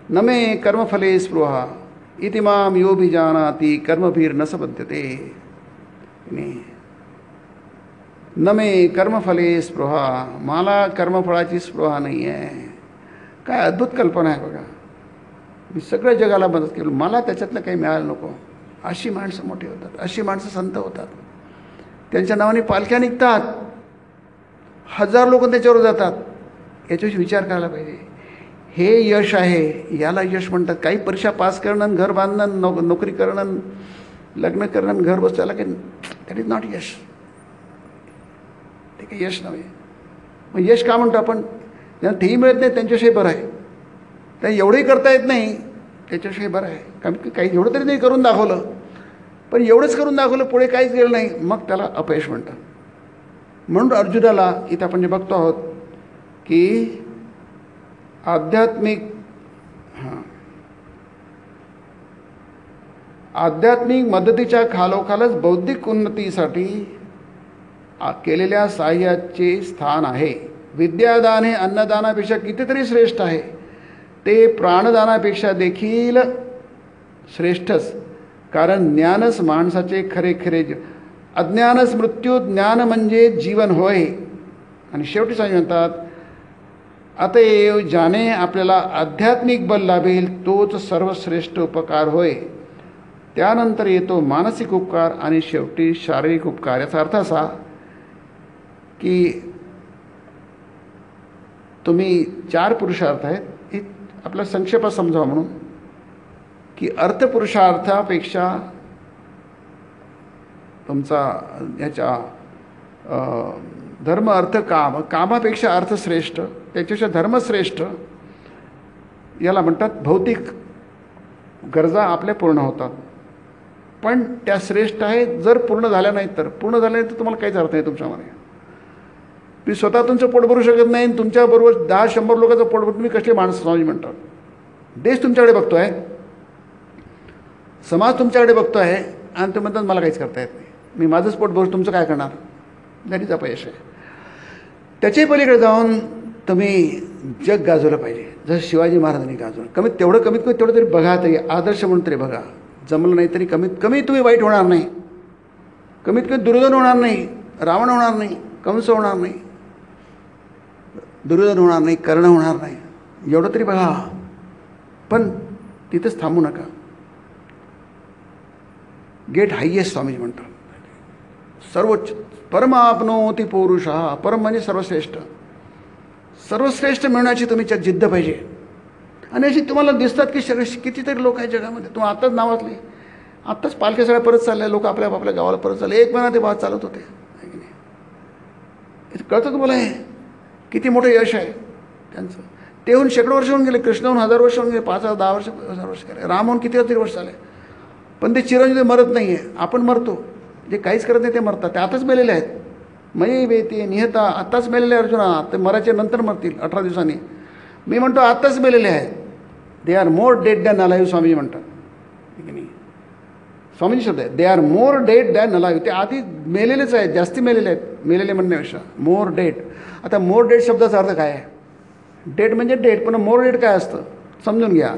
A: न मे कर्मफले स्पृहा इति माम यो भी जानाति कर्मभिर न सबध्यते. न मे कर्मफले स्पृहा. मला कर्मफळाची स्पृहा नाही आहे. काय अद्भुत कल्पना आहे बघा. मी सगळ्या जगाला मदत केली. मला त्याच्यातलं काही मिळालं नको. अशी माणसं मोठी होतात. अशी माणसं संत होतात. त्यांच्या नावाने पालख्या निघतात. 1000 लोक त्याच्यावर जातात. याच्याविषयी विचार करायला पाहिजे. हे यश आहे. याला यश म्हणतात. काही परीक्षा पास करणं, घर बांधणं, नोकरी करणं, लग्न करणं, घर बसलं त्याला काही दॅट इज नॉट यश. ते काही यश नव्हे. मग यश का म्हणतो आपण. ज्यांना तेही मिळत नाही त्यांच्याविषयी बरं आहे. त्यांना एवढंही करता येत नाही त्याच्याविषयी बरं आहे. कारण की काही एवढं तरी नाही करून दाखवलं. पण एवढंच करून दाखवलं पुढे काहीच गेलं नाही मग त्याला अपयश म्हणतात. म्हणून अर्जुनाला इथं आपण जे बघतो आहोत की आध्यात्मिक आध्यात्मिक मदतीच्या खालोखालच बौद्धिक उन्नतीसाठी केलेल्या साह्याचे स्थान आहे. विद्यादान हे अन्नदानापेक्षा कितीतरी श्रेष्ठ आहे. ते प्राणदानापेक्षा देखील श्रेष्ठच. कारण ज्ञानच माणसाचे खरे खरे अज्ञानच मृत्यू, ज्ञान म्हणजे जीवन होय. आणि शेवटी सांग म्हणतात, अतएव ज्याने आपल्याला आध्यात्मिक बल लाभेल तोच सर्वश्रेष्ठ उपकार होय. त्यानंतर येतो मानसिक उपकार आणि शेवटी शारीरिक उपकार. याचा अर्थ असा की तुम्ही 4 पुरुषार्थ आहेत, हे आपला संक्षेपात समजावा म्हणून, की अर्थपुरुषार्थापेक्षा तुमचा याच्या धर्म अर्थ काम, कामापेक्षा अर्थ श्रेष्ठ, त्याच्यापेक्षा धर्म श्रेष्ठ. याला म्हणतात भौतिक गरजा आपल्या पूर्ण होतात, पण त्या श्रेष्ठ आहेत. जर पूर्ण झाल्या नाहीत तर, पूर्ण झाल्या नाही तर तुम्हाला काहीच अर्थ नाही तुमच्यामध्ये. तुम्ही स्वतः तुमचं पोट भरू शकत नाही, तुमच्याबरोबर 10-100 लोकांचं पोट भरून तुम्ही कसले माणसं समाज म्हणतात. देश तुमच्याकडे बघतो आहे, समाज तुमच्याकडे बघतो आहे, आणि तुम्ही म्हणतात मला काहीच करता येत नाही, मी माझंच पोट भरू, तुमचं काय करणार. त्याचीच अपयश आहे. त्याच्याही पलीकडे जाऊन तुम्ही जग गाजवलं पाहिजे, जसं शिवाजी महाराजांनी गाजवलं. कमीत कमी तेवढं तरी बघा, तरी आदर्श म्हणून तरी बघा. जमलं नाही तरी कमीत कमी तुम्ही वाईट होणार नाही, कमीत कमी दुर्योधन होणार नाही, रावण होणार नाही, कंस होणार नाही, दुर्योधन होणार नाही, कर्ण होणार नाही, एवढं तरी बघा. पण तिथंच थांबू नका. गेट हायेस्ट स्वामीजी म्हणतात, सर्वोच्च परमाप्नोति पुरुषः. परम म्हणजे सर्वश्रेष्ठ. सर्वश्रेष्ठ मिळण्याची तुमची जिद्द पाहिजे. आणि अशी तुम्हाला दिसतात की कितीतरी लोक आहेत जगामध्ये. तुम्हाला आत्ताच नावातले, आत्ताच पालख्या सगळ्या परत चालल्या, लोक आपल्या गावाला परत चालले. 1 महिना ते बात चालत होते, कळतं तुम्हाला हे किती मोठं यश आहे त्यांचं. ते होऊन शेकडो वर्ष होऊन गेले, कृष्ण होऊन 1000 वर्ष होऊन गेले, 5,000, 10 वर्ष, 1000 वर्ष गेले, राम होऊन किती वर्ष झाले. पण ते चिरंजीव मरत नाही आहे, आपण मरतो. जे काहीच करत नाही ते मरतात, ते आताच मेलेले आहेत. मयी वेती निहता, आत्ताच मेलेले अर्जुना, ते मरायच्या नंतर मरतील 18 दिवसांनी. मी म्हणतो आत्ताच मेलेले आहेत. They are more dead than alive, Swamiji म्हणतात. ठीक नाही, स्वामीजी शब्द आहे, they are more dead than alive. ते आधी मेलेलेच आहेत, जास्ती मेलेले आहेत, मेलेले म्हणण्यापेक्षा मोर डेड. आता मोर डेड शब्दाचा अर्थ काय आहे? डेड म्हणजे डेड, पण मोर डेड काय असतं समजून घ्या.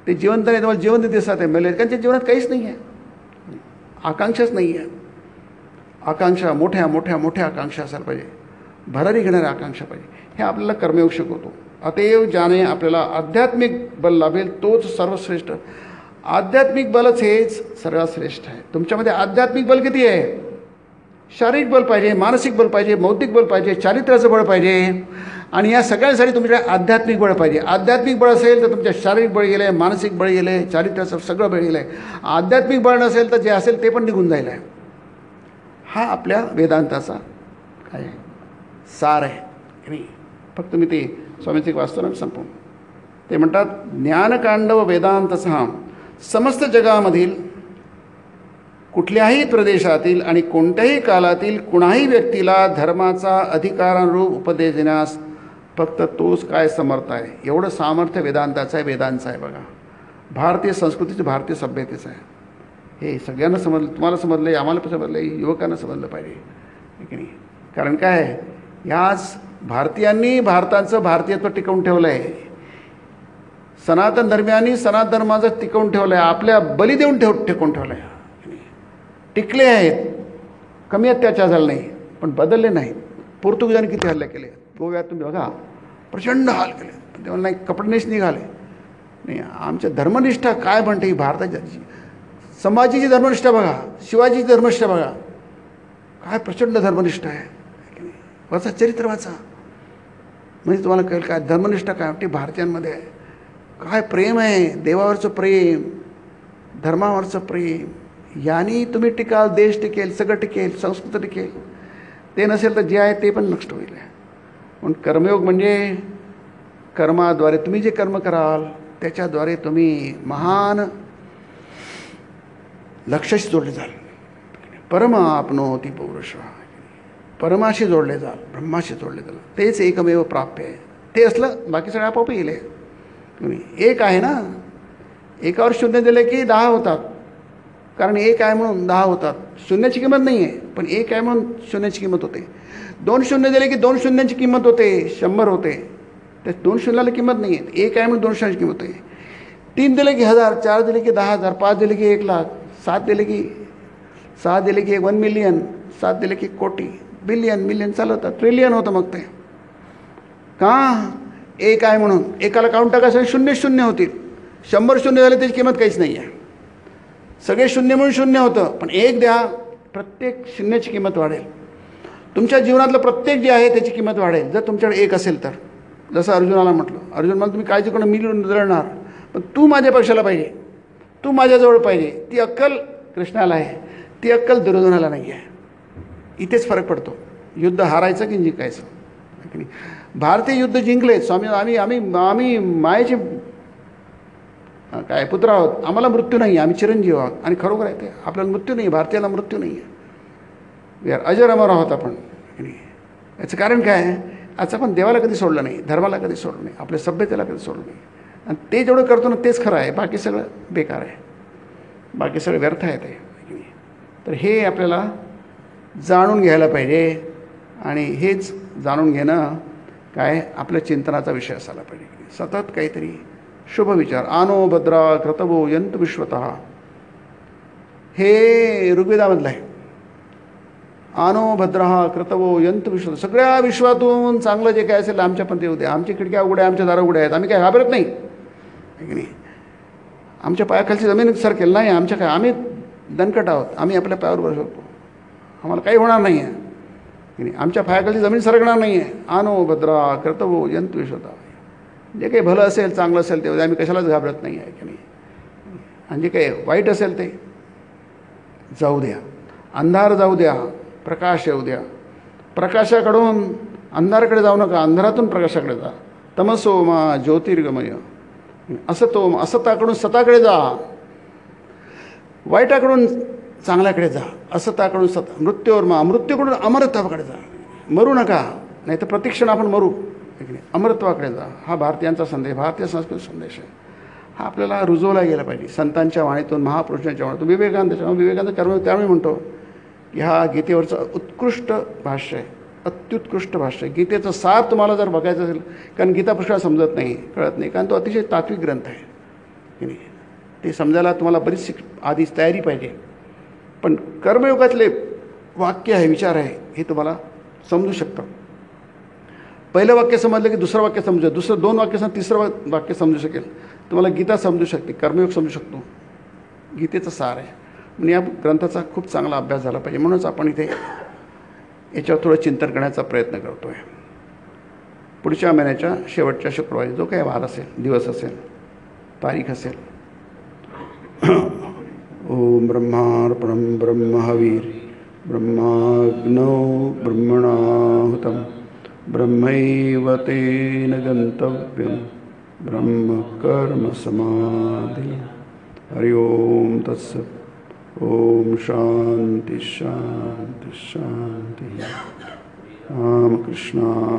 A: ते जिवंत नाही, तुम्हाला जिवंत दिसतात आहे मेले, त्यांच्या जीवनात काहीच नाही आहे, आकांक्षाच नाही आहे. आकांक्षा मोठ्या मोठ्या मोठ्या आकांक्षा असायला पाहिजे, भरारी घेणाऱ्या आकांक्षा पाहिजे. हे आपल्याला कर्मयोग शिकवतो. अतएव ज्याने आपल्याला आध्यात्मिक बल लाभेल तोच सर्वश्रेष्ठ. आध्यात्मिक बलच हेच सर्वात श्रेष्ठ आहे. तुमच्यामध्ये आध्यात्मिक बल किती आहे? शारीरिक बल पाहिजे, मानसिक बल पाहिजे, बौद्धिक बल पाहिजे, चारित्र्याचं बळ पाहिजे. आणि या सगळ्यांसाठी तुमच्याकडे आध्यात्मिक बळ पाहिजे. आध्यात्मिक बळ असेल तर तुमच्या शारीरिक बळ गेलं आहे, मानसिक बळ गेलं आहे, चारित्र्याचं सगळं बळ गेलं आहे. आध्यात्मिक बळ नसेल तर जे असेल ते पण निघून जाईल आहे. हा आपल्या वेदांताचा काय आहे सार आहे. नाही फक्त मी ते स्वामींचे वाचतो ना संपून. ते म्हणतात ज्ञानकांड व वेदांतसह समस्त जगामधील कुठल्याही प्रदेशातील आणि कोणत्याही कालातील कुणाही व्यक्तीला धर्माचा अधिकारानुरूप उपदेश देण्यास फक्त तोच काय समर्थ आहे. एवढं सामर्थ्य वेदांताचं आहे, वेदांचं आहे. बघा, भारतीय संस्कृतीचं, भारतीय सभ्यतेचं आहे. हे सगळ्यांना समजलं, तुम्हाला समजलं, आम्हाला पण समजलं, युवकांना समजलं पाहिजे की नाही. कारण काय आहे, याच भारतीयांनी भारताचं भारतीयत्व टिकवून ठेवलं आहे. सनातन धर्मियांनी सनातन धर्माचं टिकवून ठेवलं आहे, आपल्या बली देऊन टिकवून ठेवलं आहे. टिकले आहेत, कमी अत्याचार झाला नाही, पण बदलले नाहीत. पोर्तुगीजांनी किती हल्ले केले गोव्यात तुम्ही बघा, प्रचंड हाल केले. तेव्हा नाही कपडनेच निघाले नाही. आमच्या धर्मनिष्ठा काय म्हणते ही भारताची. संभाजीची धर्मनिष्ठा बघा, शिवाजीची धर्मनिष्ठा बघा, काय प्रचंड धर्मनिष्ठा आहे. वाचा चरित्र वाचा, म्हणजे तुम्हाला कळेल काय धर्मनिष्ठा काय वाटते भारतीयांमध्ये आहे. काय प्रेम आहे, देवावरचं प्रेम, धर्मावरचं प्रेम. यानी तुम्ही टिकाल, देश टिकेल, सगळं टिकेल, संस्कृती टिकेल. ते नसेल तर जे आहे ते पण नष्ट होईल. म्हणून कर्मयोग म्हणजे कर्माद्वारे तुम्ही जे कर्म कराल त्याच्याद्वारे तुम्ही महान लक्ष्याशी जोडले जाल. परम आपनोति पुरुषः, परमाशी जोडले जाल, ब्रह्माशी जोडले जाल. तेच एकमेव प्राप्य आहे. ते असलं बाकी सगळं आपोआप येईल. तुम्ही एक आहे ना, एकावर शून्य दिले की 10 होतात. कारण एक आहे म्हणून 10 होतात. शून्याची किंमत नाही आहे, पण एक आहे म्हणून शून्याची किंमत होते. 2 शून्य दिले की 2 शून्याची किंमत होते, 100 होते. त्या 2 शून्याला किंमत नाही आहे. एक आहे म्हणून 2 शून्याची किंमत होते. 3 दिले की 1000, 4 दिले की 10,000, 5 दिले की 1,00,000, 7 दिले की 6 दिले की 1 मिलियन, 7 दिले की कोटी, बिलियन, मिलियन चालवतात, ट्रिलियन होतं मग ते. का? एक आहे म्हणून. एकाला काउंट टाकायचं 0 0 होतील. 100 शून्य झाले त्याची किंमत काहीच नाही आहे. सगळे शून्य म्हणून शून्य होतं, पण एक द्या, प्रत्येक शून्याची किंमत वाढेल. तुमच्या जीवनातलं प्रत्येक जे आहे त्याची किंमत वाढेल जर तुमच्याकडे एक असेल तर. जसं अर्जुनाला म्हटलं, अर्जुन मला तुम्ही काळजी करून मी लढणार, पण तू माझ्या पक्षाला पाहिजे, तू माझ्याजवळ पाहिजे. ती अक्कल कृष्णाला आहे, ती अक्कल दुर्योधनाला नाही आहे. इथेच फरक पडतो. युद्ध हारायचं की जिंकायचं. भारतीय युद्ध जिंकले. स्वामी आम्ही मायेचे काय पुत्र आहोत, आम्हाला मृत्यू नाही, आम्ही चिरंजीव आहोत. आणि खरोखर आहे ते, आपल्याला मृत्यू नाही, भारतीयाला मृत्यू नाही आहे. वी आर अजर अमर आहोत आपण. याचं कारण काय आहे? आज आपण देवाला कधी सोडलं नाही, धर्माला कधी सोडलं नाही, आपल्या सभ्यतेला कधी सोडलं नाही. आणि ते जेवढं करतो ना तेच खरं आहे, बाकी सगळं बेकार आहे, बाकी सगळं व्यर्थ आहे ते. तर हे आपल्याला जाणून घ्यायला पाहिजे. आणि हेच जाणून घेणं काय आपल्या चिंतनाचा विषय असायला पाहिजे. सतत काहीतरी शुभ विचार. आनो भद्रा क्रतवो यंतु विश्वतः, हे ऋग्वेदामधलं आहे. आनो भद्रा क्रतवो यंतु विश्वतः. सगळ्या विश्वातून चांगलं जे काय असेल आमच्या पण ते उद्या. आमची खिडक्या उघड्या, आमच्या दारा उघड्या आहेत, आम्ही काय घाबरत नाही की नाही. आमच्या पायाखालची जमीन सरकेल नाही, आमच्या काय, आम्ही दणकट आहोत, आम्ही आपल्या पायावर बसू शकतो, आम्हाला काही होणार नाही आहे की नाही. आमच्या पायाखालची जमीन सरकणार नाही आहे. आनो भद्रा क्रतवो यंतु विश्वतः. जे काही भलं असेल, चांगलं असेल ते आम्ही कशालाच घाबरत नाही आहे की नाही. आणि जे काही वाईट असेल ते जाऊ द्या. अंधार जाऊ द्या, प्रकाश येऊ द्या. प्रकाशाकडून अंधाराकडे जाऊ नका, अंधारातून प्रकाशाकडे जा. तमसो मा ज्योतिर्गमय. असताकडून सताकडे जा, वाईटाकडून चांगल्याकडे जा, असताकडून सता. मृत्यूवर मा, मृत्यूकडून अमरत्वाकडे जा. मरू नका, नाही तर प्रतिक्षण आपण मरू. अमरत्वाकडे जा. हा भारतीयांचा संदेश, भारतीय संस्कृती संदेश आहे. हा आपल्याला रुजवला गेला पाहिजे संतांच्या वाणीतून, महापुरुषांच्या वाणीतून, विवेकानंद कर्म त्यावेळी म्हणतो की हा गीतेवरचं उत्कृष्ट भाष्य आहे, अत्युत्कृष्ट भाष्य आहे. गीतेचं सार तुम्हाला जर बघायचं असेल, कारण गीता पुष्कळ समजत नाही, कळत नाही, कारण तो अतिशय तात्विक ग्रंथ आहे की नाही. ते समजायला तुम्हाला बरीचशी आधीच तयारी पाहिजे. पण कर्मयोगातले वाक्य आहे, विचार आहे, हे तुम्हाला समजू शकतं. पहिलं वाक्य समजलं की दुसरं वाक्य समजू, दुसरं 2 वाक्य समज, तिसरं वाक्य समजू शकेल. तुम्हाला गीता समजू शकते, कर्मयोग समजू शकतो. गीतेचं सार आहे. म्हणजे या ग्रंथाचा खूप चांगला अभ्यास झाला पाहिजे. म्हणूनच आपण इथे याच्यावर थोडं चिंतन करण्याचा प्रयत्न करतो आहे. पुढच्या महिन्याच्या शेवटच्या शुक्रवारी जो काही वार असेल, दिवस असेल, तारीख असेल, ओम ब्रह्मार्पणं ब्रह्महवीर ब्रह्माग्नौ ब्रह्मणाहुतं ब्रह्मैव तेन गन्तव्यं ब्रह्म कर्म समाधि. हरि ओम तत्सत्. ओम शांति शांति शांति. रामकृष्णार्पणमस्तु.